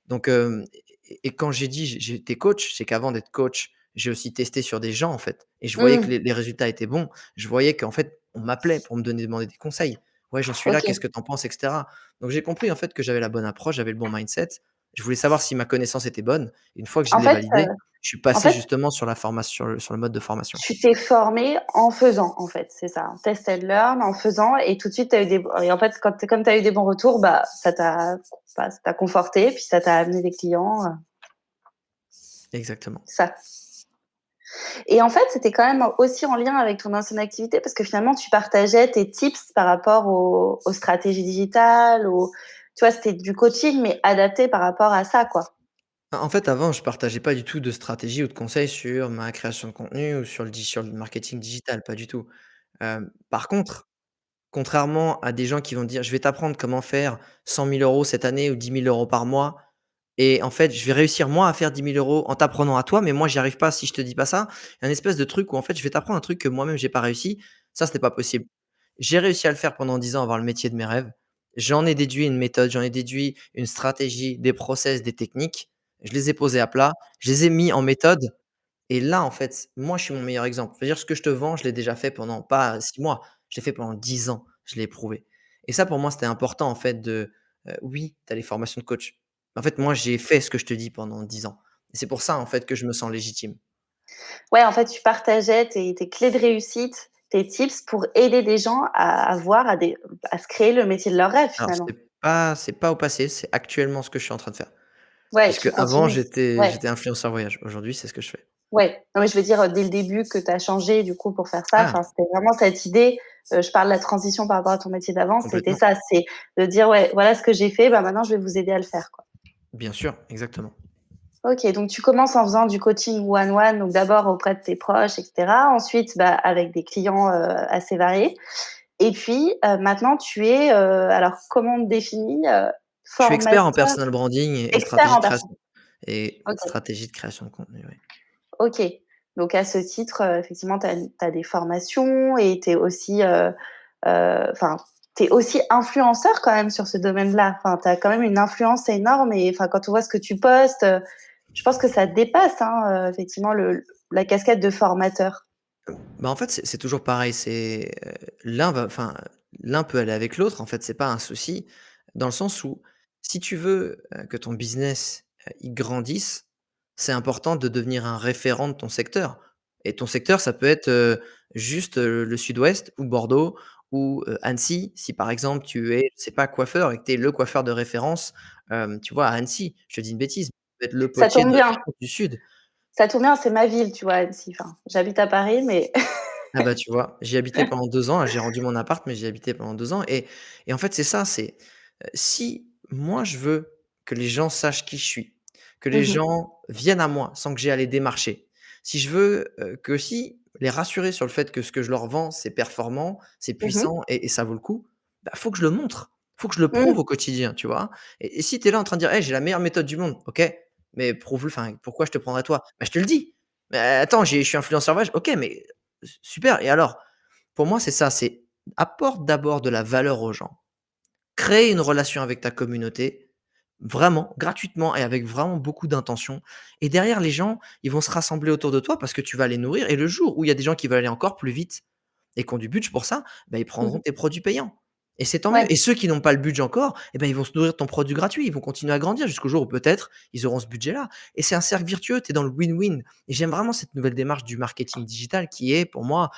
Donc, et quand j'ai dit j'ai été coach, c'est qu'avant d'être coach, j'ai aussi testé sur des gens, en fait, et je voyais que Mmh. les résultats étaient bons. Je voyais qu'en fait, on m'appelait pour me demander des conseils. «Ouais, j'en suis là, qu'est-ce OK. que tu en penses?» et cetera. Donc j'ai compris, en fait, que j'avais la bonne approche, j'avais le bon mindset. Je voulais savoir si ma connaissance était bonne. Une fois que je En l'ai fait, validée, je suis en passé fait, justement sur la formation sur le mode de formation. tu t'es formé en faisant, en fait, c'est ça? Test and learn, en faisant et tout de suite tu as eu des et en fait, comme tu as eu des bons retours, bah, ça t'a conforté, puis ça t'a amené des clients, Exactement. ça. Et en fait, c'était quand même aussi en lien avec ton ancienne activité parce que finalement, tu partageais tes tips par rapport aux stratégies digitales, tu vois, c'était du coaching, mais adapté par rapport à ça, quoi. En fait, avant, je partageais pas du tout de stratégie ou de conseils sur ma création de contenu ou sur le marketing digital, pas du tout. Par contre, contrairement à des gens qui vont dire: «Je vais t'apprendre comment faire 100 000 € cette année ou 10 000 € par mois et en fait, je vais réussir moi à faire 10 000 € en t'apprenant à toi, mais moi j'y arrive pas si je te dis pas ça». Un espèce de truc où en fait, je vais t'apprendre un truc que moi-même j'ai pas réussi. Ça, c'était pas possible. J'ai réussi à le faire pendant 10 ans, avoir le métier de mes rêves. J'en ai déduit une méthode, j'en ai déduit une stratégie, des process, des techniques. Je les ai posés à plat, je les ai mis en méthode et là, en fait, moi, je suis mon meilleur exemple. C'est-à-dire ce que je te vends, je l'ai déjà fait pendant pas 6 mois, je l'ai fait pendant 10 ans, je l'ai éprouvé et ça, pour moi, c'était important, en fait, oui, tu as les formations de coach. En fait, moi, j'ai fait ce que je te dis pendant 10 ans et c'est pour ça, en fait, que je me sens légitime. Ouais, en fait, tu partageais tes clés de réussite, tes tips pour aider des gens à avoir à se créer le métier de leur rêve, Alors finalement. c'est pas au passé, c'est actuellement ce que je suis en train de faire. Ouais, Puisque tu avant continues. Ouais, j'étais influenceur voyage. Aujourd'hui, c'est ce que je fais. ouais. Non, mais je veux dire, dès le début que tu as changé, du coup, pour faire ça, Ah! enfin, c'était vraiment cette idée, je parle de la transition par rapport à ton métier d'avant, c'était Complètement. ça, c'est de dire: «Ouais, voilà ce que j'ai fait, bah, maintenant je vais vous aider à le faire», quoi. Bien sûr, exactement. OK, donc tu commences en faisant du coaching one one, donc d'abord auprès de tes proches et cetera. Ensuite, bah, avec des clients, assez variés et puis, maintenant tu es, alors comment on te définit? Je suis expert en Formateur personal branding et expert en personne. OK, stratégie de création de contenu, oui. OK. Donc à ce titre, effectivement, tu as des formations et tu es aussi, enfin, tu es aussi influenceur quand même sur ce domaine-là. Enfin, tu as quand même une influence énorme et enfin, quand on voit ce que tu postes, je pense que ça dépasse, hein, effectivement la casquette de formateur. Bah, en fait, c'est toujours pareil, l'un peut aller avec l'autre, en fait, c'est pas un souci, dans le sens où Si tu veux, que ton business, il grandisse, c'est important de devenir un référent de ton secteur et ton secteur, ça peut être, juste, le sud-ouest ou Bordeaux ou, Annecy. Si par exemple tu es, je sais pas, coiffeur et que tu es le coiffeur de référence, tu vois, à Annecy, je te dis une bêtise, peut être le Ça potier de tombe bien, référence du sud. ça tombe bien, c'est ma ville, tu vois, Annecy. Enfin, j'habite à Paris, mais Ah bah, tu vois? J'y habitais pendant 2 ans, là j'ai rendu mon appart, mais j'y habitais pendant 2 ans et en fait, c'est ça, c'est, si moi je veux que les gens sachent qui je suis, que les Mmh mh. gens viennent à moi sans que j'ai à les démarcher, si je veux, que aussi les rassurer sur le fait que ce que je leur vends, c'est performant, c'est Mmh. puissant et ça vaut le coup, bah, faut que je le montre, faut que je le prouve Mmh. au quotidien, tu vois? Et si tu es là en train de dire: «Hey, j'ai la meilleure méthode du monde», OK, mais prouve-le, enfin, pourquoi je te prendrais toi? Bah, je te le dis. Mais attends, je suis influenceur web, OK, mais super et alors? Pour moi, c'est ça, c'est apporte d'abord de la valeur aux gens. Crée une relation avec ta communauté, vraiment, gratuitement et avec vraiment beaucoup d'intention et derrière les gens, ils vont se rassembler autour de toi parce que tu vas les nourrir et le jour où il y a des gens qui veulent aller encore plus vite et qui ont du budget pour ça, bah, ils prendront Mmh. tes produits payants et c'est tant mieux Ouais, et ceux qui n'ont pas le budget encore et ben, ils vont se nourrir de ton produit gratuit. Ils vont continuer à grandir jusqu'au jour où peut-être ils auront ce budget-là et c'est un cercle vertueux, tu es dans le win-win et j'aime vraiment cette nouvelle démarche du marketing digital qui est pour moi,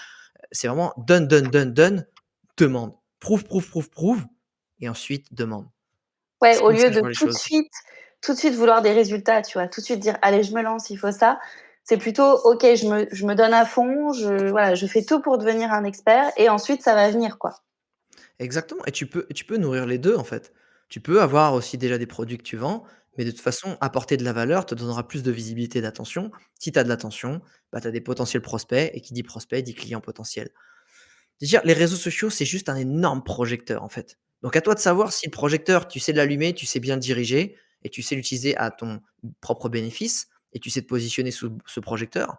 c'est vraiment donne, donne, donne, donne, demande. Prouve, prouve, prouve, prouve et ensuite demande. ouais, C'est au comme ça lieu que je de vois les choses. tout de suite vouloir des résultats, tu vois? Tout de suite dire: «Allez, je me lance, il faut ça». C'est plutôt: «OK, je me donne à fond, voilà, je fais tout pour devenir un expert et ensuite ça va venir, quoi». Exactement et tu peux nourrir les 2 en fait. Tu peux avoir aussi déjà des produits que tu vends, mais de toute façon, apporter de la valeur te donnera plus de visibilité et d'attention. Si tu as de l'attention, bah, tu as des potentiels prospects et qui dit prospect dit client potentiel. C'est-à-dire les réseaux sociaux, c'est juste un énorme projecteur en fait. Donc à toi de savoir si le projecteur, tu sais l'allumer, tu sais bien le diriger et tu sais l'utiliser à ton propre bénéfice et tu sais te positionner sous ce projecteur.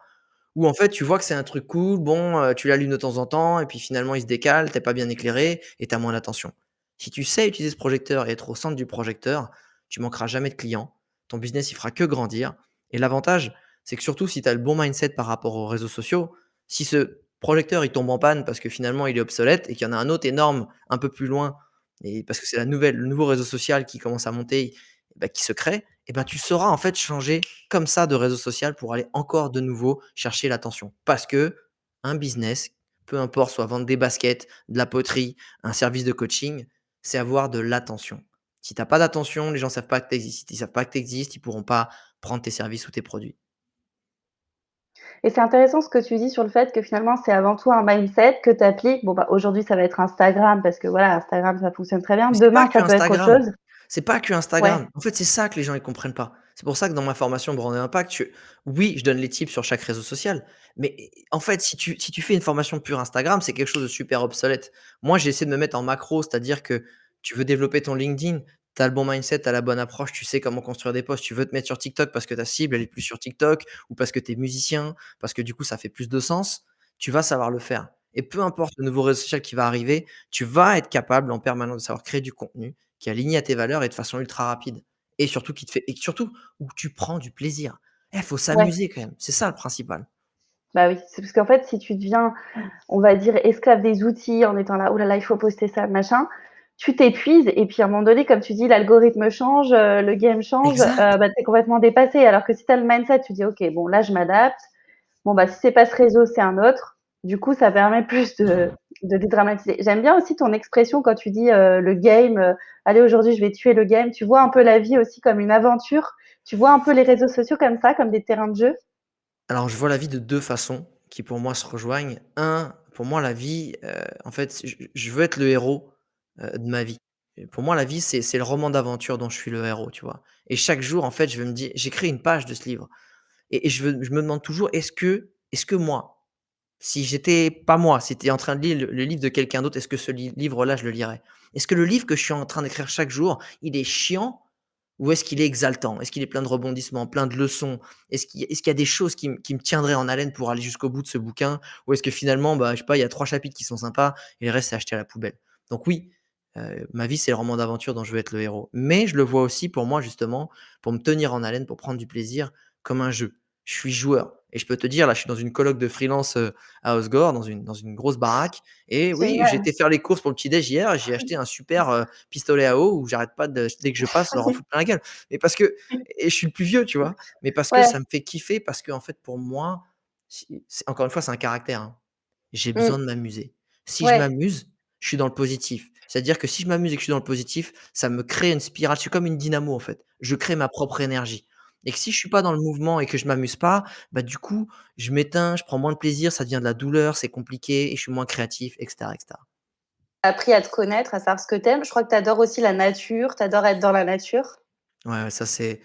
Ou en fait, tu vois que c'est un truc cool, bon, tu l'allumes de temps en temps et puis finalement il se décale, tu es pas bien éclairé et tu as moins d'attention. Si tu sais utiliser ce projecteur et être au centre du projecteur, tu manqueras jamais de clients. Ton business, il fera que grandir et l'avantage, c'est que surtout si tu as le bon mindset par rapport aux réseaux sociaux, si ce projecteur, il tombe en panne parce que finalement il est obsolète et qu'il y en a un autre énorme un peu plus loin et parce que c'est le nouveau réseau social qui commence à monter, bah, qui se crée et ben, tu sauras en fait changer comme ça de réseau social pour aller encore de nouveau chercher l'attention. Parce que un business, peu importe, soit vendre des baskets, de la poterie, un service de coaching, c'est avoir de l'attention. Si tu as pas d'attention, les gens savent pas que tu existes. Ils savent pas que tu existes, ils pourront pas prendre tes services ou tes produits. Et c'est intéressant ce que tu dis sur le fait que finalement, c'est avant tout un mindset que tu appliques. Bon, bah, aujourd'hui, ça va être Instagram parce que voilà, Instagram, ça fonctionne très bien. Mais c'est pas Demain, que ça peut être autre Instagram. chose. C'est pas que Ouais. Instagram. En fait, c'est ça que les gens ils comprennent pas. C'est pour ça que dans ma formation Brand et Impact, oui, je donne les tips sur chaque réseau social, mais en fait, si tu fais une formation pure Instagram, c'est quelque chose de super obsolète. Moi, j'ai essayé de me mettre en macro, c'est-à-dire que tu veux développer ton LinkedIn, tu as le bon mindset, tu as la bonne approche, tu sais comment construire des posts, tu veux te mettre sur TikTok parce que ta cible, elle est plus sur TikTok ou parce que tu es musicien, parce que du coup, ça fait plus de sens, tu vas savoir le faire et peu importe le nouveau réseau social qui va arriver, tu vas être capable en permanence de savoir créer du contenu qui est aligné à tes valeurs et de façon ultra rapide et surtout qui te fait et surtout où tu prends du plaisir. Faut Ouais. s'amuser quand même, c'est ça le principal. Bah oui, c'est parce qu'en fait, si tu deviens, on va dire, esclave des outils en étant là: «Oh là là, il faut poster ça, machin», tu t'épuises et puis à un moment donné, comme tu dis, l'algorithme change, le game change, Exact. bah, tu es complètement dépassé. Alors que si tu as le mindset, tu dis: «OK, bon là, je m'adapte. Bon, bah, si c'est pas ce réseau, c'est un autre». Du coup, ça permet plus de dédramatiser. J'aime bien aussi ton expression quand tu dis, le game, «Allez, aujourd'hui, je vais tuer le game». Tu vois un peu la vie aussi comme une aventure? Tu vois un peu les réseaux sociaux comme ça, comme des terrains de jeu? Alors je vois la vie de 2 façons qui pour moi se rejoignent. Un, pour moi la vie, en fait, je veux être le héros, de ma vie. Et pour moi la vie c'est le roman d'aventure dont je suis le héros, tu vois? Et chaque jour en fait je veux me dire j'écris une page de ce livre et je me demande toujours est-ce que moi, si j'étais pas moi, si tu en train de lire le livre de quelqu'un d'autre, est-ce que ce livre-là, je le lirais? Est-ce que le livre que je suis en train d'écrire chaque jour, il est chiant ou est-ce qu'il est exaltant? Est-ce qu'il est plein de rebondissements, plein de leçons? Est-ce qu'il y a des choses qui me tiendraient en haleine pour aller jusqu'au bout de ce bouquin? Ou est-ce que finalement, bah, je sais pas, il y a 3 chapitres qui sont sympas et le reste, c'est acheté à la poubelle? Donc oui, ma vie, c'est le roman d'aventure dont je veux être le héros. Mais je le vois aussi pour moi justement, pour me tenir en haleine, pour prendre du plaisir comme un jeu. Je suis joueur et je peux te dire, là, je suis dans une coloc de freelance, à Osgore, dans une grosse baraque et oui, j'ai Génial. été faire les courses pour le petit déj hier, j'ai acheté un super, pistolet à eau où j'arrête pas de dès que je passe, leur en foutre plein la gueule. Mais parce que et je suis le plus vieux, tu vois? Mais parce que Ouais. ça me fait kiffer, parce qu'en fait, pour moi, si c'est encore une fois, c'est un caractère, hein. J'ai Mmh. besoin de m'amuser. Si je Ouais. m'amuse, je suis dans le positif. C'est-à-dire que si je m'amuse et que je suis dans le positif, ça me crée une spirale. Je suis comme une dynamo, en fait. Je crée ma propre énergie et que si je suis pas dans le mouvement et que je m'amuse pas, bah, du coup, je m'éteins, je prends moins de plaisir, ça devient de la douleur, c'est compliqué et je suis moins créatif et cetera et cetera. Appris à te connaître, à savoir ce que tu aimes. Je crois que tu adores aussi la nature, tu adores être dans la nature. Ouais, ouais, ça c'est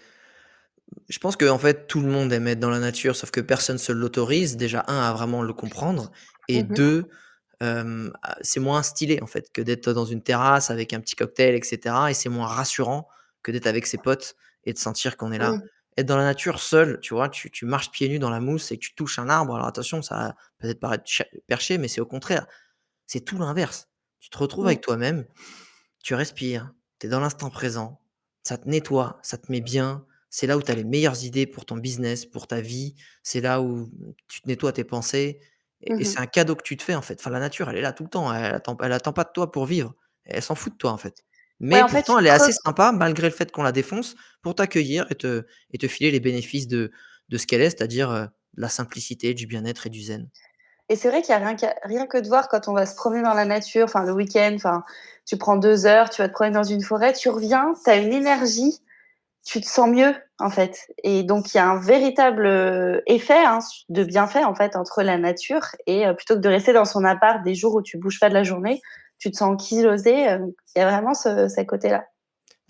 je pense qu'en fait, tout le monde aime être dans la nature, sauf que personne se l'autorise. Déjà, un à vraiment le comprendre et Mmh mh. 2 c'est moins stylé, en fait, que d'être dans une terrasse avec un petit cocktail et cetera et c'est moins rassurant que d'être avec ses potes et de sentir qu'on est là. Mmh. Être dans la nature seul, tu vois, tu marches pieds nus dans la mousse et tu touches un arbre. Alors attention, ça va peut-être paraître perché, mais c'est au contraire, c'est tout l'inverse. Tu te retrouves Mmh. avec toi-même, tu respires, tu es dans l'instant présent, ça te nettoie, ça te met bien. C'est là où tu as les meilleures idées pour ton business, pour ta vie. C'est là où tu te nettoies tes pensées et Mmh c'est mh. un cadeau que tu te fais, en fait. Enfin, la nature, elle est là tout le temps. Elle attend pas de toi pour vivre. Elle s'en fout de toi, en fait. Ouais, Mais en fait, pourtant, tu elle est te assez sympa malgré le fait qu'on la défonce pour t'accueillir et te filer les bénéfices de ce qu'elle est, c'est-à-dire, de la simplicité, du bien-être et du zen. et c'est vrai qu'il y a rien que de voir quand on va se promener dans la nature, enfin le week-end, enfin, tu prends 2 heures, tu vas te promener dans une forêt, tu reviens, tu as une énergie, tu te sens mieux, en fait et donc il y a un véritable, effet, hein, de bienfait, en fait, entre la nature et plutôt que de rester dans son appart des jours où tu bouges pas de la journée, tu te sens ankylosé, il y a vraiment ce côté-là.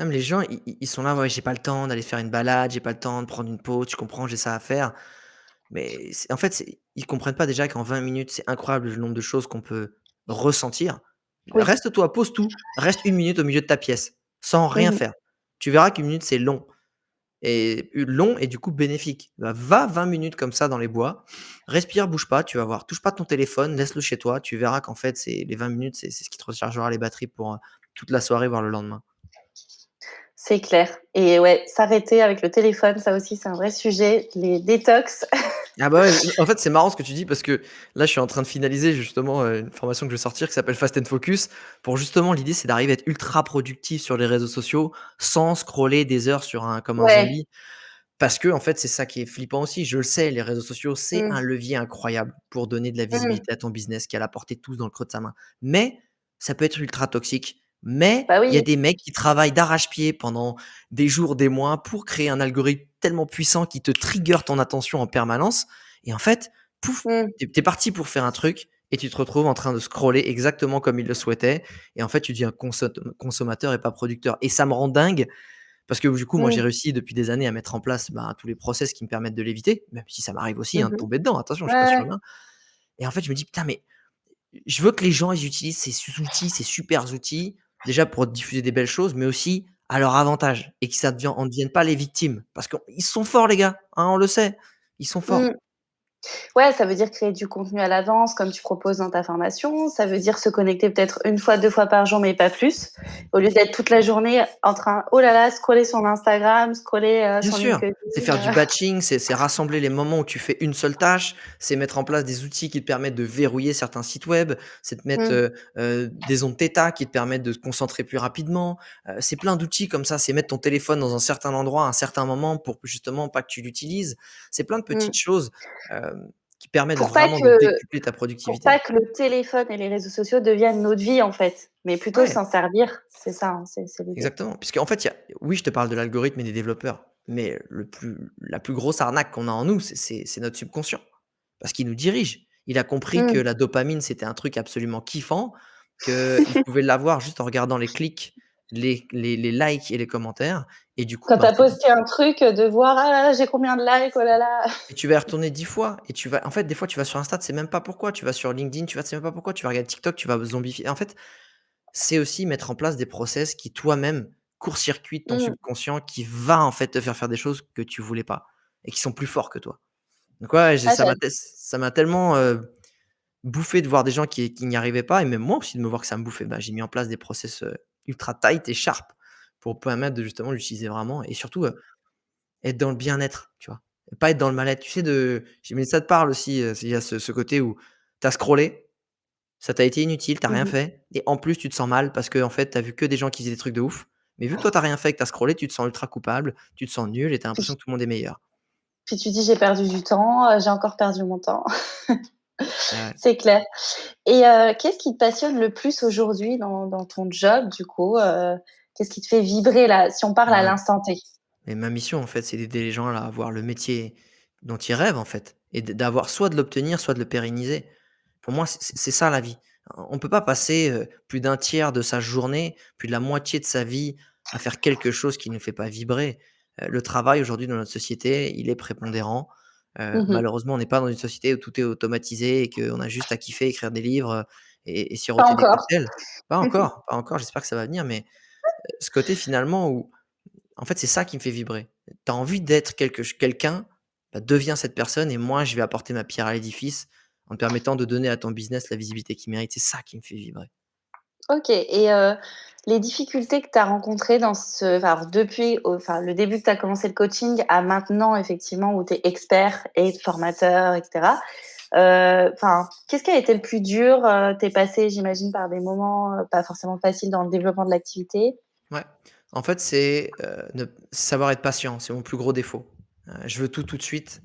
Non, mais les gens, ils sont là: «Ouais, j'ai pas le temps d'aller faire une balade, j'ai pas le temps de prendre une pause, tu comprends, j'ai ça à faire». Mais c'est en fait, ils comprennent pas déjà qu'en 20 minutes, c'est incroyable le nombre de choses qu'on peut ressentir. Oui. Reste-toi, pose tout, reste 1 minute au milieu de ta pièce, sans rien Mmh. faire. Tu verras qu'une minute, c'est long long et du coup bénéfique. Bah, va 20 minutes comme ça dans les bois, respire, bouge pas, tu vas voir. Touche pas ton téléphone, laisse-le chez toi, tu verras qu'en fait, c'est les 20 minutes, c'est ce qui te rechargera les batteries pour, toute la soirée, voire le lendemain. C'est clair et ouais, s'arrêter avec le téléphone, ça aussi, c'est un vrai sujet, les détox. Ah bah, ouais, en fait, c'est marrant ce que tu dis parce que là, je suis en train de finaliser justement, une formation que je vais sortir qui s'appelle Fast and Focus pour justement l'idée, c'est d'arriver à être ultra productif sur les réseaux sociaux sans scroller des heures sur un comme un Ouais. zombie. Parce que en fait, c'est ça qui est flippant aussi. Je le sais, les réseaux sociaux, c'est Mmh. un levier incroyable pour donner de la Mmh. visibilité à ton business qui est à la portée de tous dans le creux de sa main. Mais ça peut être ultra toxique. Mais Bah il y a oui. des mecs qui travaillent d'arrache-pied pendant des jours, des mois pour créer un algorithme tellement puissant qui te trigger ton attention en permanence et en fait, pouf, Mmh. tu es parti pour faire un truc et tu te retrouves en train de scroller exactement comme il le souhaitait et en fait, tu deviens consommateur et pas producteur et ça me rend dingue parce que du coup, moi, j'ai Mmh. réussi depuis des années à mettre en place, bah, tous les process qui me permettent de l'éviter, même si ça m'arrive aussi, hein, de Mmh. tomber dedans. Attention, je suis pas Ouais. surhumain et en fait, je me dis: «Putain, mais je veux que les gens, ils utilisent ces outils, ces super outils, déjà pour diffuser des belles choses, mais aussi à leur avantage et que ça devient en devienne pas les victimes». Parce qu'ils sont forts les gars, hein, on le sait, ils sont forts. Mmh. Ouais, ça veut dire créer du contenu à l'avance comme tu proposes dans ta formation. Ça veut dire se connecter peut-être une fois, 2 fois par jour, mais pas plus. Au lieu d'être toute la journée en train, oh là là, scroller sur Instagram, scroller, Bien sur sûr, LinkedIn, c'est faire du batching, c'est rassembler les moments où tu fais une seule tâche, c'est mettre en place des outils qui te permettent de verrouiller certains sites web, c'est de mettre, Mmh. des ondes thêta qui te permettent de te concentrer plus rapidement, c'est plein d'outils comme ça, c'est mettre ton téléphone dans un certain endroit, à un certain moment pour que justement pas que tu l'utilises. C'est plein de Mmh. petites choses, qui permettent Pour pas vraiment de que décupler ta pour pas productivité. que le téléphone et les réseaux sociaux deviennent notre vie, en fait, mais plutôt Ouais. s'en servir. C'est ça, hein, c'est l'idée. Exactement, puisqu'en fait, il y a oui, je te parle de l'algorithme et des développeurs, mais la plus grosse arnaque qu'on a en nous, c'est notre subconscient. Parce qu'il nous dirige. Il a compris que Mmh. la dopamine, c'était un truc absolument kiffant, qu'il pouvait l'avoir juste en regardant les clics, les likes et les commentaires et du coup, Quand tu ben, as posté un truc, de voir: «Ah là là, j'ai combien de likes, oh là là». et tu vas y retourner 10 fois et tu vas en fait, des fois, tu vas sur Insta, tu sais même pas pourquoi, tu vas sur LinkedIn, tu sais même pas pourquoi, tu vas regarder TikTok, tu vas zombifier. En fait, c'est aussi mettre en place des process qui toi-même court-circuitent ton Mmh. subconscient, qui va en fait te faire faire des choses que tu voulais pas et qui sont plus forts que toi. Donc ouais, Ah ça m'a tellement, bouffé de voir des gens qui n'y arrivaient pas et même moi aussi de me voir que ça me bouffait. Bah, j'ai mis en place des process, ultra tight et sharp pour permettre de justement l'utiliser vraiment et surtout, être dans le bien-être, tu vois? Pas être dans le mal-être, tu sais mais ça te parle aussi, il y a ce côté où tu as scrollé, ça t'a été inutile, tu as rien Mmh. fait et en plus tu te sens mal parce qu'en fait, tu as vu que des gens qui faisaient des trucs de ouf. Mais vu que toi tu as rien fait et que tu as scrollé, tu te sens ultra coupable, tu te sens nul et tu as l'impression Puis que tout le monde est meilleur. puis tu dis: «J'ai perdu du temps, j'ai encore perdu mon temps». Ouais, C'est clair. Et qu'est-ce qui te passionne le plus aujourd'hui dans ton job du coup? Qu'est-ce qui te fait vibrer là, si on parle à ouais. l'instant T? Et ma mission, en fait, c'est d'aider les gens là, à avoir le métier dont ils rêvent, en fait, et d'avoir soit de l'obtenir, soit de le pérenniser. Pour moi, c'est ça la vie. On peut pas passer, plus d'un tiers de sa journée, plus de la moitié de sa vie à faire quelque chose qui ne nous fait pas vibrer. Le travail aujourd'hui dans notre société, il est prépondérant. Mmh. Malheureusement, on n'est pas dans une société où tout est automatisé et qu'on a juste à kiffer, écrire des livres, et Pas siroter des encore. cocktails. Pas encore, pas encore, j'espère que ça va venir, mais ce côté finalement où en fait, c'est ça qui me fait vibrer. Tu as envie d'être quelqu'un, bah, deviens cette personne et moi, je vais apporter ma pierre à l'édifice en te permettant de donner à ton business la visibilité qu'il mérite. C'est ça qui me fait vibrer. OK. Et les difficultés que tu as rencontrées dans alors depuis le début que tu as commencé le coaching à maintenant effectivement où tu es expert et formateur et cetera, qu'est-ce qui a été le plus dur? Tu es passé, j'imagine, par des moments, pas forcément faciles dans le développement de l'activité? Ouais. En fait, c'est, ne savoir être patient, c'est mon plus gros défaut. Je veux tout, tout de suite.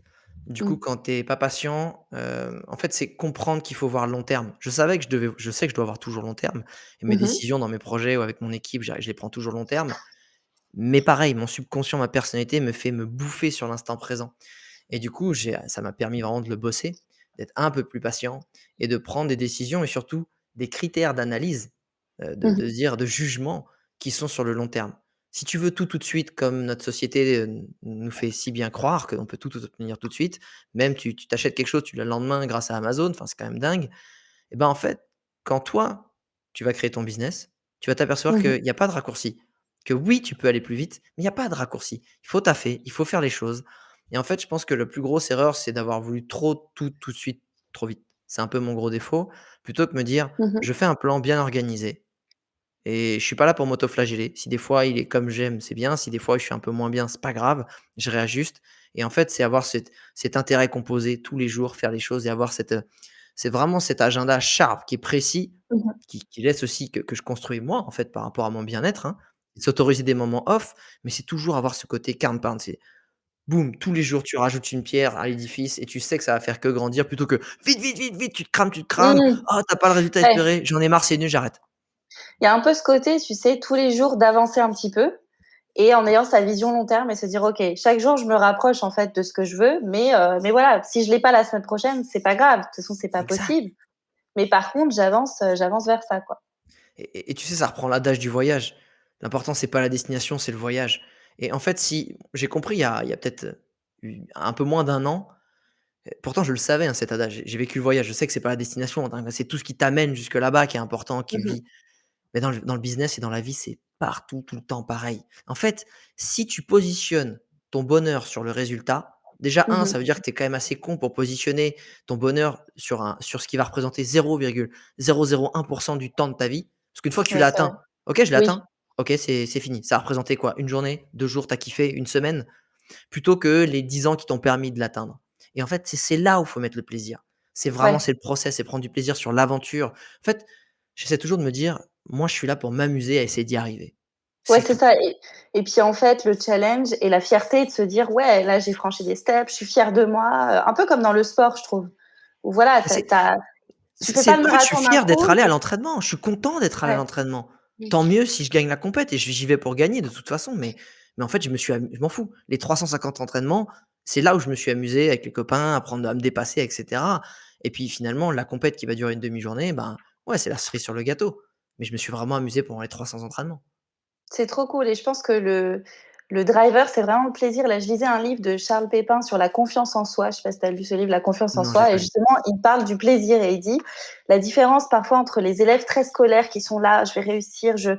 Du Mmh. coup, quand tu es pas patient, en fait, c'est comprendre qu'il faut voir long terme. Je sais que je dois avoir toujours long terme et mes Mmh. décisions dans mes projets ou avec mon équipe, je les prends toujours long terme. Mais pareil, mon subconscient, ma personnalité me fait me bouffer sur l'instant présent. Et du coup, ça m'a permis vraiment de le bosser, d'être un peu plus patient et de prendre des décisions et surtout des critères d'analyse, de Mmh. se dire de jugement qui sont sur le long terme. Si tu veux tout, tout de suite comme notre société, nous fait si bien croire qu'on peut tout obtenir tout de suite, même tu t'achètes quelque chose, tu l'as le lendemain grâce à Amazon, enfin, c'est quand même dingue. Et ben, en fait, quand toi, tu vas créer ton business, tu vas t'apercevoir Mmh. qu'il y a pas de raccourci. Que oui, tu peux aller plus vite, mais il y a pas de raccourci. Il faut taffer, il faut faire les choses. Et en fait, je pense que la plus grosse erreur, c'est d'avoir voulu trop tout de suite, trop vite. C'est un peu mon gros défaut. Plutôt que me dire: Mmh. «Je fais un plan bien organisé et je suis pas là pour m'autoflageller. Si des fois il est comme j'aime, c'est bien. Si des fois je suis un peu moins bien, c'est pas grave, je réajuste». Et en fait, c'est avoir cet intérêt composé tous les jours, faire les choses et avoir c'est vraiment cet agenda sharp qui est précis, Mmh. qui laisse aussi que je construis moi, en fait, par rapport à mon bien-être, hein. S'autoriser des moments off, mais c'est toujours avoir ce côté campagne, c'est boum, tous les jours tu rajoutes une pierre à l'édifice et tu sais que ça va faire que grandir plutôt que: «Vite, vite, vite, vite, tu te crames. Mmh. Oh, tu pas le résultat Ouais. espéré, j'en ai marre, c'est nul, j'arrête». Il y a un peu ce côté, tu sais, tous les jours d'avancer un petit peu et en ayant sa vision long terme et se dire: «OK, chaque jour je me rapproche en fait de ce que je veux, mais voilà, si je l'ai pas la semaine prochaine, c'est pas grave. De toute façon, c'est pas Exact. possible. Mais par contre, j'avance vers ça, quoi». Et tu sais, ça reprend l'adage du voyage. L'important, c'est pas la destination, c'est le voyage. Et en fait, si j'ai compris il y a peut-être, un peu moins d'un an, pourtant je le savais, hein, cet adage. J'ai vécu le voyage, je sais que c'est pas la destination, hein, c'est tout ce qui t'amène jusque là-bas qui est important, qui Mmh. vit. Mais dans le business et dans la vie, c'est partout, tout le temps pareil. En fait, si tu positionnes ton bonheur sur le résultat, déjà Mmh. ça veut dire que tu es quand même assez con pour positionner ton bonheur sur ce qui va représenter 0,001 du temps de ta vie. Parce qu'une fois que tu Ouais, l'as c'est vrai. atteint, OK, je l'ai Oui. atteint, OK, c'est fini. Ça a représenté quoi? Une journée, 2 jours, tu as kiffé, une semaine? Plutôt que les 10 ans qui t'ont permis de l'atteindre. Et en fait, c'est là où il faut mettre le plaisir. Ouais. C'est le process, c'est prendre du plaisir sur l'aventure. En fait, j'essaie toujours de me dire: «Moi, je suis là pour m'amuser à essayer d'y arriver». Ouais, C'est c'est tout. ça. Et puis, en fait, le challenge et la fierté de se dire: «Ouais, là, j'ai franchi des steps, je suis fière de moi», un peu comme dans le sport, je trouve. Où voilà, Mais c'est tu fais pas le en fait, je suis marathon d'un fier d'être coup allé à et l'entraînement. Je suis content d'être allé à ouais. l'entraînement. Mmh. Tant mieux si je gagne la compète et j'y vais pour gagner de toute façon, mais en fait, je m'en fous. Les 350 entraînements, c'est là où je me suis amusé avec les copains, apprendre à me dépasser et cetera. Et puis finalement, la compète qui va durer une demi-journée, ben, ouais, c'est la cerise sur le gâteau. Mais je me suis vraiment amusé pendant les 300 entraînements. C'est trop cool et je pense que le driver, c'est vraiment le plaisir. Là, je lisais un livre de Charles Pépin sur la confiance en soi. Je sais pas si tu as lu ce livre, La confiance en Non, j'ai soi, pas et lu. justement, il parle du plaisir et il dit: «La différence parfois entre les élèves très scolaires qui sont là: "Je vais réussir, je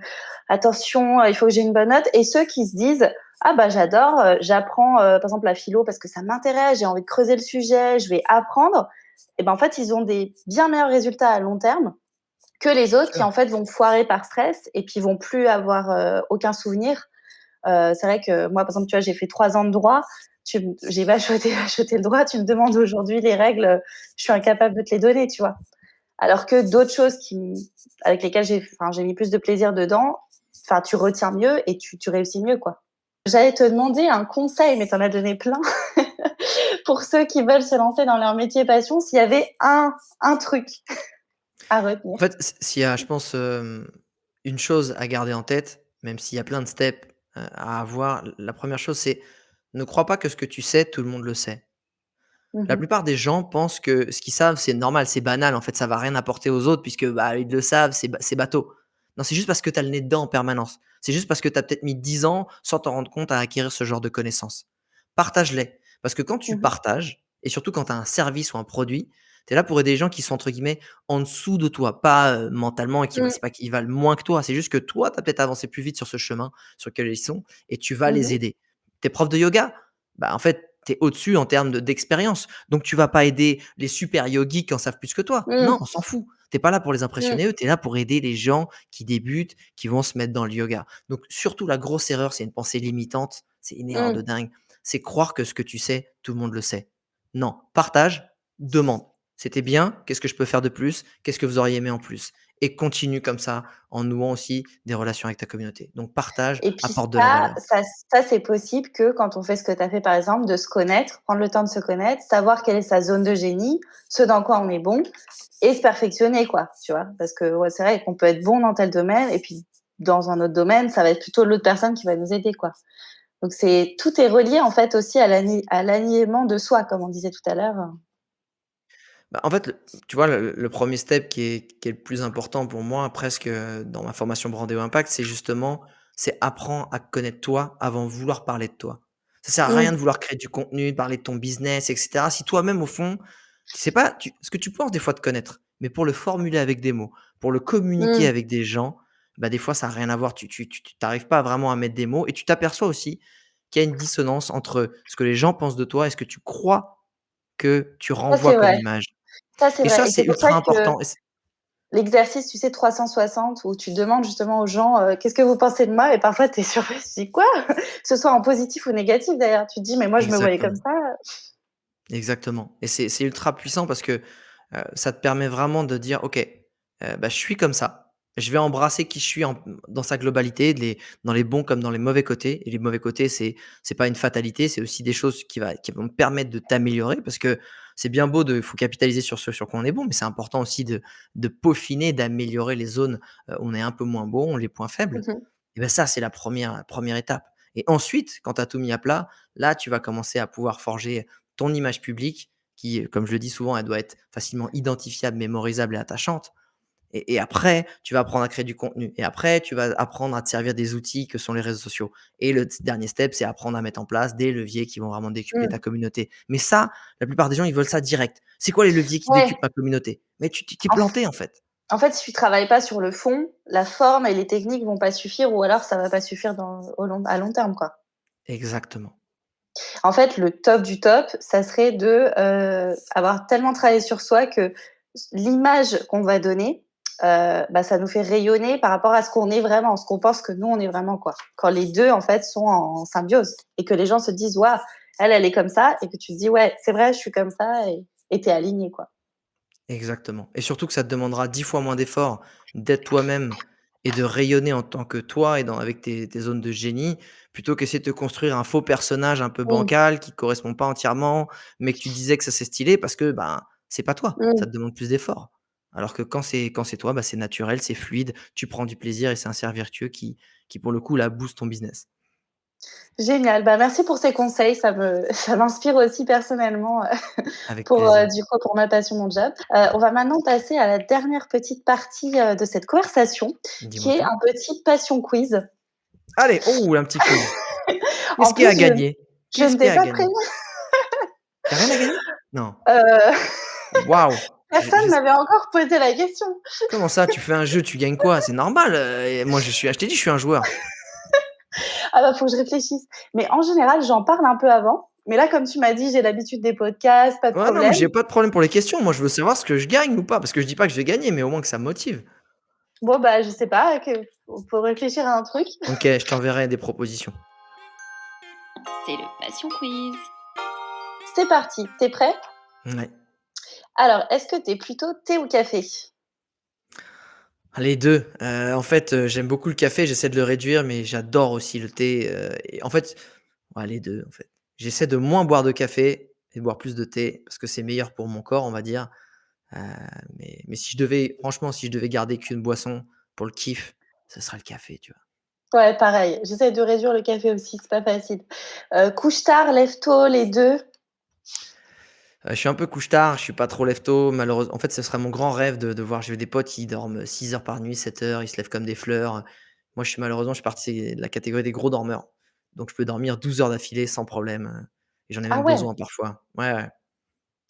attention, il faut que j'ai une bonne note", et ceux qui se disent: "Ah bah, j'adore, j'apprends, par exemple la philo parce que ça m'intéresse, j'ai envie de creuser le sujet, je vais apprendre", et ben, en fait, ils ont des bien meilleurs résultats à long terme que les autres qui, Sûr. en fait, vont foirer par stress et puis vont plus avoir, aucun souvenir. C'est vrai que moi, par exemple, tu vois, j'ai fait 3 ans de droit. j'ai pas acheté le droit, tu me demandes aujourd'hui les règles, je suis incapable de te les donner, tu vois? Alors que d'autres choses avec lesquelles j'ai mis plus de plaisir dedans, enfin, tu retiens mieux et tu réussis mieux, quoi. J'allais te demander un conseil, mais tu en as donné plein, pour ceux qui veulent se lancer dans leur métier passion, s'il y avait un truc à retenir. En fait, s'il y a, je pense, une chose à garder en tête, même s'il y a plein de steps, à avoir, la première chose, c'est ne crois pas que ce que tu sais, tout le monde le sait. Mmh La mh. plupart des gens pensent que ce qu'ils savent, c'est normal, c'est banal, en fait, ça va rien apporter aux autres puisque, bah, ils le savent, c'est bateau. Non, c'est juste parce que tu as le nez dedans en permanence. C'est juste parce que tu as peut-être mis 10 ans sans t'en rendre compte à acquérir ce genre de connaissances. Partage-les, parce que quand tu Mmh. partages et surtout quand tu as un service ou un produit, tu es là pour aider les gens qui sont entre guillemets «en dessous» de toi, pas, mentalement et qui Mmh. c'est pas qu'ils valent moins que toi, c'est juste que toi, tu as peut-être avancé plus vite sur ce chemin sur lequel ils sont et tu vas Mmh les mh. aider. Tu es prof de yoga? Bah, en fait, tu es au-dessus en termes d'expérience. Donc tu vas pas aider les super yogis qui en savent plus que toi. Mmh. Non, on s'en fout. Tu es pas là pour les Mmh. impressionner eux, tu es là pour aider les gens qui débutent, qui vont se mettre dans le yoga. Donc surtout la grosse erreur, c'est une pensée limitante, c'est une erreur de Mmh. dingue, c'est croire que ce que tu sais, tout le monde le sait. Non, partage, demande. C'était bien, qu'est-ce que je peux faire de plus? Qu'est-ce que vous auriez aimé en plus? Et continue comme ça en nouant aussi des relations avec ta communauté. Donc partage, Et puis apporte de la valeur. ça, c'est possible que quand on fait ce que tu as fait, par exemple, de se connaître, prendre le temps de se connaître, savoir quelle est sa zone de génie, ce dans quoi on est bon et se perfectionner, quoi, tu vois? Parce que, ouais, c'est vrai qu'on peut être bon dans tel domaine et puis dans un autre domaine, ça va être plutôt l'autre personne qui va nous aider, quoi. Donc tout est relié, en fait, aussi à l'alignement de soi, comme on disait tout à l'heure. Bah, en fait, tu vois, le 1 step qui est le plus important pour moi presque, dans ma formation Brandéo Impact, c'est justement, c'est apprends à connaître toi avant de vouloir parler de toi. Ça sert à rien Mmh. de vouloir créer du contenu, de parler de ton business et cetera. Si toi-même au fond, tu sais pas, ce que tu penses des fois te connaître, mais pour le formuler avec des mots, pour le communiquer Mmh. avec des gens, bah, des fois ça a rien à voir. Tu pas vraiment à mettre des mots et tu t'aperçois aussi qu'il y a une dissonance entre ce que les gens pensent de toi et ce que tu crois que tu Ça, renvoies c'est comme vrai. image. Ça, c'est Et vrai ça, et c'est c'est pour ça ultra que important et c l'exercice, tu sais, 360 où tu demandes justement aux gens, «Qu'est-ce que vous pensez de moi?» et parfois tu es surprise, tu dis: «Quoi?» Que ce soit en positif ou négatif d'ailleurs. Tu te dis: «Mais moi je me voyais comme exactement, ça». exactement et c'est ultra puissant parce que, ça te permet vraiment de dire: «OK, bah, je suis comme ça. Je vais embrasser qui je suis dans sa globalité, dans les bons comme dans les mauvais côtés» et les mauvais côtés, c'est pas une fatalité, c'est aussi des choses qui vont me permettre de t'améliorer parce que c'est bien beau de faut capitaliser sur ce sur quoi on est bon, mais c'est important aussi de peaufiner, d'améliorer les zones, où on est un peu moins bon, les points faibles. Mmh mh. Et ben ça, c'est la première étape et ensuite, quand tu as tout mis à plat, là, tu vas commencer à pouvoir forger ton image publique qui, comme je le dis souvent, elle doit être facilement identifiable, mémorisable et attachante et après, tu vas apprendre à créer du contenu et après, tu vas apprendre à te servir des outils que sont les réseaux sociaux et le dernier step, c'est apprendre à mettre en place des leviers qui vont vraiment décupler Mmh. ta communauté. Mais ça, la plupart des gens, ils veulent ça direct. C'est quoi les leviers qui Ouais. décuplent ma communauté? Mais tu t'es En f planté, en fait. en fait, si tu travailles pas sur le fond, la forme et les techniques vont pas suffire ou alors ça va pas suffire à long terme, quoi. Exactement. En fait, le top du top, ça serait de, avoir tellement travaillé sur soi que l'image qu'on va donner, bah, ça nous fait rayonner par rapport à ce qu'on est vraiment, ce qu'on pense que nous, on est vraiment, quoi. Quand les 2 en fait, sont en symbiose et que les gens se disent: «Waouh, elle est comme ça» et que tu te dis: «Ouais, c'est vrai, je suis comme ça» et tu es aligné, quoi. Exactement et surtout que ça te demandera 10 fois moins d'efforts d'être toi-même et de rayonner en tant que toi et avec tes zones de génie, plutôt qu'essayer de te construire un faux personnage un peu Mmh. bancal qui ne correspond pas entièrement, mais que tu disais que ça c'est stylé parce que, ben, c'est pas toi, Mmh. ça te demande plus d'efforts. Alors que quand c'est toi, bah, c'est naturel, c'est fluide, tu prends du plaisir et c'est un cercle vertueux qui pour le coup, là, booste ton business. Génial, bah, merci pour ces conseils, ça m'inspire aussi personnellement, Avec pour, plaisir. du coup, pour ma passion, mon job. On va maintenant passer à la dernière petite partie, de cette conversation, qui Dis-moi est tout. un petit passion quiz. Allez, oh, un petit quiz. En Qu'est-ce qu'il y a à plus, gagner? je Qu'est-ce ne qu'il y t'ai a à pas gagner? prévenue, Il y a rien à gagner? Non. heu, Waouh! personne m'avait encore posé la question. Comment ça, tu fais un jeu, tu gagnes quoi? C'est normal, moi je t'ai dit, je suis un joueur. Ah bah, faut que je réfléchisse. Mais en général, j'en parle un peu avant. Mais là, comme tu m'as dit, j'ai l'habitude des podcasts, pas de Ouais, non, mais problème. j'ai pas de problème pour les questions. Moi, je veux savoir ce que je gagne ou pas, parce que je dis pas que je vais gagner, mais au moins que ça me motive. Bon, bah, je sais pas, faut réfléchir à un truc. OK, je t'enverrai des propositions. C'est le Passion Quiz. C'est parti, tu prêt? Ouais. Alors, est-ce que t'es plutôt thé ou café? Les 2. En fait, j'aime beaucoup le café, j'essaie de le réduire, mais j'adore aussi le thé, et en fait, ouais, les 2 en fait. J'essaie de moins boire de café et de boire plus de thé parce que c'est meilleur pour mon corps, on va dire, heu, mais si je devais franchement, si je devais garder qu'une boisson pour le kiff, ce serait le café, tu vois? Ouais, pareil, j'essaie de réduire le café aussi, c'est pas facile. Couche tard, lève tôt, les 2. Je suis un peu couche-tard, je suis pas trop lève-tôt, en fait, ce serait mon grand rêve de voir j'ai des potes qui dorment 6 heures par nuit, 7 heures, ils se lèvent comme des fleurs. Moi, je suis partie de la catégorie des gros dormeurs. Donc je peux dormir 12 heures d'affilée sans problème, et j'en ai Ah même ouais, besoin parfois. Ouais, ouais.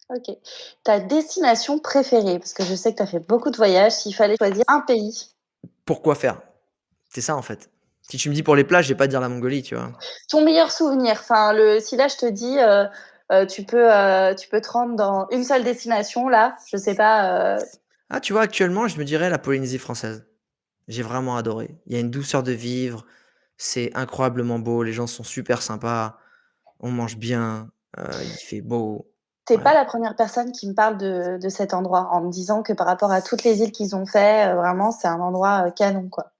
OK. Ta destination préférée? Parce que je sais que tu as fait beaucoup de voyages, s'il fallait choisir un pays. Pourquoi faire? C'est ça, en fait. Si tu me dis pour les plages, je vais pas te dire la Mongolie, tu vois? Ton meilleur souvenir, enfin le si là je te dis, tu peux te rendre dans une seule destination là, je sais pas, Ah, tu vois, actuellement, je me dirais la Polynésie française. J'ai vraiment adoré. Il y a une douceur de vivre, c'est incroyablement beau, les gens sont super sympas, on mange bien, il fait beau. tu Ouais. pas la première personne qui me parle de cet endroit, en me disant que par rapport à toutes les îles qu'ils ont fait, vraiment c'est un endroit, canon quoi.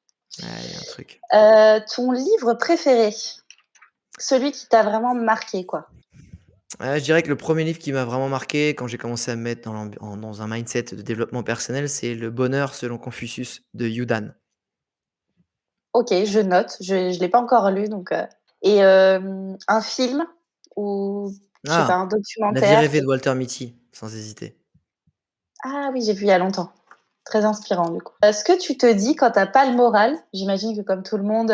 Ouais, il y a un truc. Ton livre préféré? Celui qui t'a vraiment marqué quoi? Je dirais que le premier livre qui m'a vraiment marqué quand j'ai commencé à me mettre dans un mindset de développement personnel, c'est Le bonheur selon Confucius de Yu Dan. OK, je note, je l'ai pas encore lu donc et un film ou je sais pas, Ah! un La vie documentaire rêvée de Walter Mitty, sans hésiter. ah oui, j'ai vu il y a longtemps. Très inspirant du coup. Ce que tu te dis quand tu as pas le moral, j'imagine que comme tout le monde,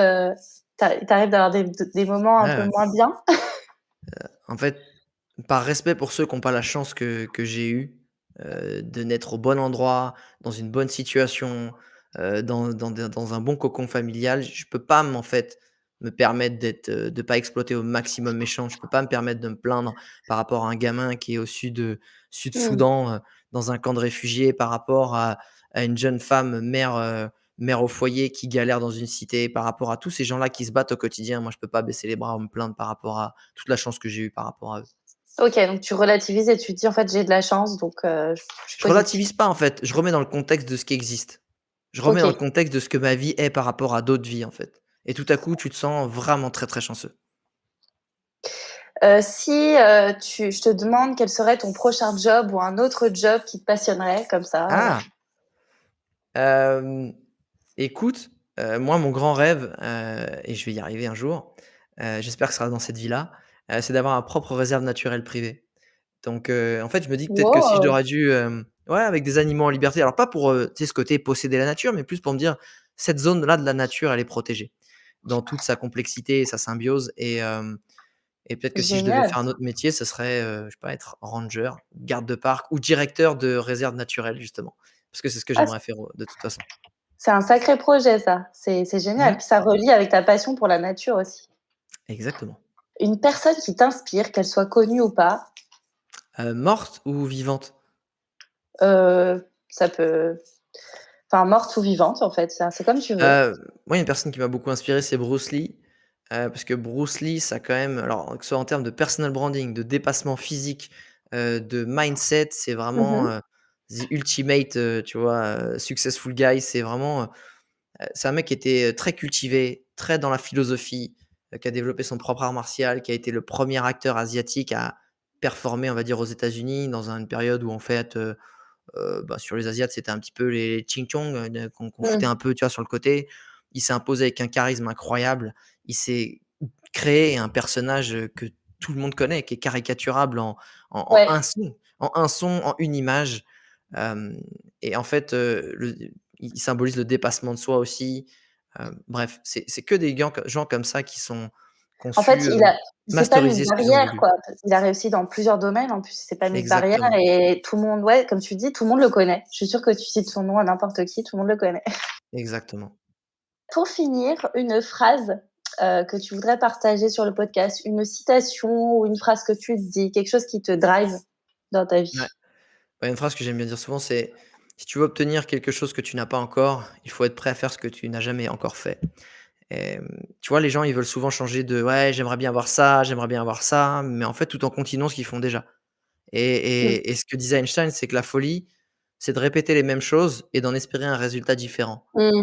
tu arrives d'avoir des moments Ouais, un peu ouais. moins bien. En fait, par respect pour ceux qui ont pas la chance que j'ai eue, de naître au bon endroit, dans une bonne situation, dans un bon cocon familial, je peux pas en fait, me permettre de pas exploiter au maximum mes chances. Je peux pas me permettre de me plaindre par rapport à un gamin qui est au Mmh. Sud-Soudan, dans un camp de réfugiés, par rapport à une jeune femme mère au foyer qui galère dans une cité, par rapport à tous ces gens-là qui se battent au quotidien. Moi, je peux pas baisser les bras ou me plaindre par rapport à toute la chance que j'ai eue par rapport à eux. OK, donc tu relativises et tu te dis: «En fait, j'ai de la chance donc je suis Je positive». relativise pas en fait, je remets dans le contexte de ce qui existe. Je remets dans le OK. contexte de ce que ma vie est par rapport à d'autres vies en fait. Et tout à coup, tu te sens vraiment très, très chanceux. Si, tu je te demande quel serait ton prochain job ou un autre job qui te passionnerait comme ça, Ah! Hem, écoute, moi mon grand rêve, et je vais y arriver un jour, j'espère que ce sera dans cette vie-là, c'est d'avoir ma propre réserve naturelle privée. Donc, en fait, je me dis que peut-être que si je wow! l'aurais dû, ouais, avec des animaux en liberté, alors pas pour, tu sais, ce côté posséder la nature, mais plus pour me dire: «Cette zone-là de la nature, elle est protégée», dans toute sa complexité et sa symbiose, et peut-être que si je devais Génial. faire un autre métier, ce serait, je sais pas, être ranger, garde de parc ou directeur de réserve naturelle justement. Parce que c'est ce que Ah, j'aimerais faire, de toute façon. c'est un sacré projet ça, c'est génial. Mmh, Puis ça relie avec ta passion pour la nature aussi. exactement. Une personne qui t'inspire, qu'elle soit connue ou pas, Morte ou vivante? ça peut enfin morte ou vivante en fait, c'est comme tu veux. Moi, il y a une personne qui m'a beaucoup inspiré, c'est Bruce Lee, parce que Bruce Lee, ça quand même alors que ce soit en termes de personal branding, de dépassement physique, de mindset, c'est Mmh vraiment, mh. the ultimate, tu vois, successful guy. C'est vraiment, c'est un mec qui était, très cultivé, très dans la philosophie, qui a développé son propre art martial, qui a été le premier acteur asiatique à performer, on va dire, aux États-Unis dans une période où en fait, bah, sur les asiates, c'était un petit peu les Ching Chong, qu'on foutait Mmh. un peu, tu vois, sur le côté. Il s'est imposé avec un charisme incroyable. Il s'est créé un personnage, que tout le monde connaît, qui est caricaturable en Ouais. un son, en une image. Hem et en fait, il symbolise le dépassement de soi aussi. Bref, c'est que des gens comme ça qui sont En fait, conçus, il s'est pas mis de masteriser ce qu'ils ont barrière voulu. quoi. Il a réussi dans plusieurs domaines en plus, il s'est pas mis de barrière Exactement, et tout le monde ouais, comme tu dis, tout le monde le connaît. Je suis sûre que tu cites son nom à n'importe qui, tout le monde le connaît. exactement. Pour finir, une phrase, que tu voudrais partager sur le podcast, une citation ou une phrase que tu te dis, quelque chose qui te drive dans ta Ouais. vie? Ouais, une phrase que j'aime bien dire souvent, c'est: «Si tu veux obtenir quelque chose que tu n'as pas encore, il faut être prêt à faire ce que tu n'as jamais encore fait», Tu vois, les gens, ils veulent souvent changer de: «Ouais, j'aimerais bien avoir ça», mais en fait, tout en continuant ce qu'ils font déjà. Mmh. Et ce que disait Einstein, c'est que la folie, c'est de répéter les mêmes choses et d'en espérer un résultat différent. Mmh.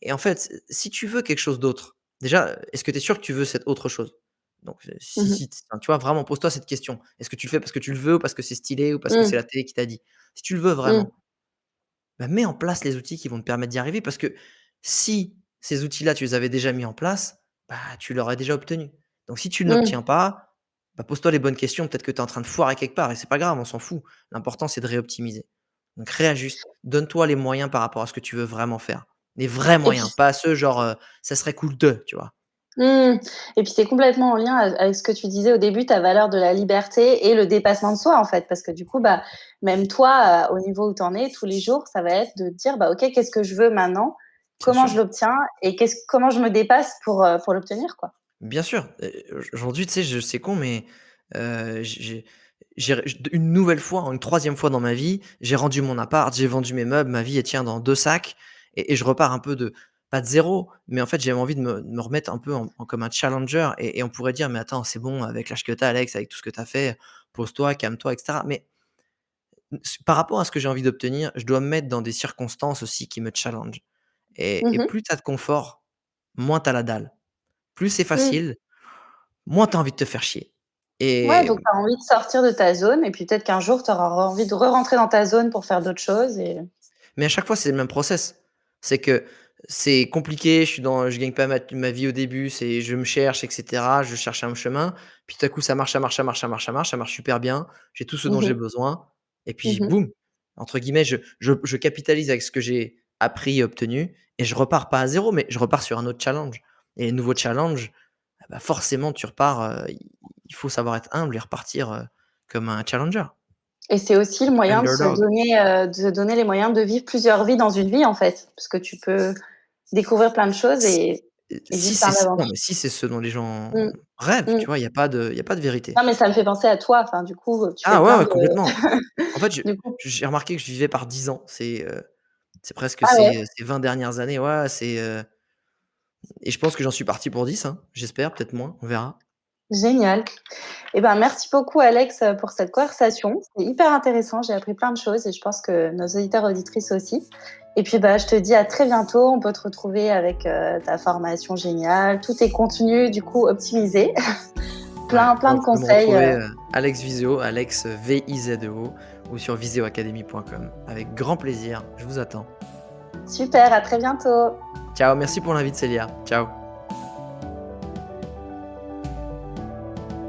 Et en fait, si tu veux quelque chose d'autre, déjà, est-ce que tu es sûr que tu veux cette autre chose? Donc, Mmh mh. si enfin, tu vois, vraiment pose-toi cette question. Est-ce que tu le fais parce que tu le veux ou parce que c'est stylé ou parce que c'est Mmh. la télé qui t'a dit? Si tu le veux Mmh. vraiment, bah, mets en place les outils qui vont te permettre d'y arriver parce que si ces outils-là, tu les avais déjà mis en place, bah, tu l'aurais déjà obtenu. Donc si tu ne Mmh. l'obtiens pas, bah, pose-toi les bonnes questions. Peut-être que tu es en train de foirer quelque part et c'est pas grave, on s'en fout. L'important, c'est de réoptimiser. Donc réajuste, donne-toi les moyens par rapport à ce que tu veux vraiment faire. Les vrais Et puis moyens, pas ceux genre, «Ça serait cool de», tu vois? mmh et puis c'est complètement en lien avec ce que tu disais au début, ta valeur de la liberté et le dépassement de soi, en fait. Parce que du coup, bah, même toi, au niveau où tu en es, tous les jours, ça va être de te dire: «Bah, OK, qu'est-ce que je veux maintenant? Bien Comment sûr. je l'obtiens et comment je me dépasse pour l'obtenir, quoi?» Bien sûr, aujourd'hui, tu sais, c'est con, mais j'ai une nouvelle fois, une troisième fois dans ma vie, j'ai rendu mon appart, j'ai vendu mes meubles, ma vie, elle tient dans 2 sacs et je repars un peu de pas de zéro, mais en fait, j'avais envie de me remettre un peu en comme un challenger et on pourrait dire: «Mais attends, c'est bon, avec l'âge que tu as, Alex, avec tout ce que tu as fait, pose-toi, calme-toi» et cetera. Mais par rapport à ce que j'ai envie d'obtenir, je dois me mettre dans des circonstances aussi qui me challenge et Mmh. plus tu as de confort, moins tu as la dalle. Plus c'est Mmh. facile, moins tu as envie de te faire chier Ouais, et donc tu as envie de sortir de ta zone et puis peut-être qu'un jour, tu auras envie de re-rentrer dans ta zone pour faire d'autres choses et mais à chaque fois, c'est le même process. C'est que c'est compliqué, je gagne pas ma vie au début, c'est je me cherche et cetera, je cherche un chemin, puis tout à coup ça marche, ça marche, ça marche, ça marche, ça marche, ça marche super bien, j'ai tout ce dont mmh j'ai mh. besoin et puis Mmh. boum, entre guillemets, je capitalise avec ce que j'ai appris et obtenu et je repars pas à zéro, mais je repars sur un autre challenge et nouveau challenge, ah bah, forcément tu repars, il faut savoir être humble et repartir, comme un challenger. Et c'est aussi le moyen Underdog. de se donner les moyens de vivre plusieurs vies dans une vie, en fait. Parce que tu peux découvrir plein de choses Si et vivre plein non, d'aventures. mais si c'est ce dont les gens Mmh. rêvent, Mmh. tu vois? Il y a pas de vérité. Non, mais ça me fait penser à toi. Enfin, du coup, tu fais Ah ouais, plein ouais, de complètement. En fait, du coup j'ai remarqué que je vivais par 10 ans. C'est presque ah ouais, ces 20 dernières années, ouais, et je pense que j'en suis parti pour 10, hein. J'espère, peut-être moins, on verra. génial. Et ben, merci beaucoup Alex, pour cette conversation. C'était hyper intéressant, j'ai appris plein de choses et je pense que nos auditeurs, auditrices aussi. Et puis, bah, je te dis à très bientôt. On peut te retrouver avec, ta formation géniale, tous tes contenus du coup optimisés, Ouais, plein bon, de tu peux me conseils, retrouver, Alex Viseo, Alex, Vizeo ou sur viseoacademy.com. Avec grand plaisir, je vous attends. super, à très bientôt. Ciao, merci pour l'invite Célia. Ciao.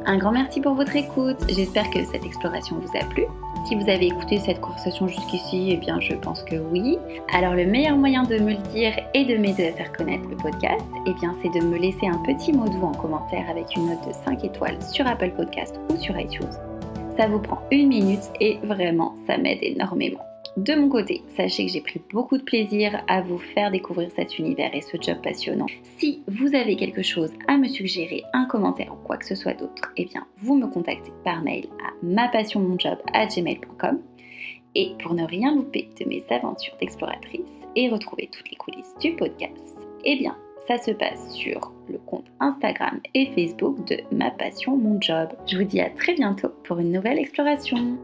Un grand merci pour votre écoute. J'espère que cette exploration vous a plu. Si vous avez écouté cette conversation jusqu'ici, eh bien je pense que oui. Alors le meilleur moyen de me le dire et de m'aider à faire connaître le podcast, eh bien c'est de me laisser un petit mot doux en commentaire avec une note de 5 étoiles sur Apple Podcast ou sur iTunes. Ça vous prend 1 minute et vraiment ça m'aide énormément. De mon côté, sachez que j'ai pris beaucoup de plaisir à vous faire découvrir cet univers et ce job passionnant. Si vous avez quelque chose à me suggérer, un commentaire ou quoi que ce soit d'autre, eh bien vous me contactez par mail à mapassionmonjob@gmail.com. Et pour ne rien louper de mes aventures d'exploratrice et retrouver toutes les coulisses du podcast, eh bien ça se passe sur le compte Instagram et Facebook de Ma Passion Mon Job. Je vous dis à très bientôt pour une nouvelle exploration.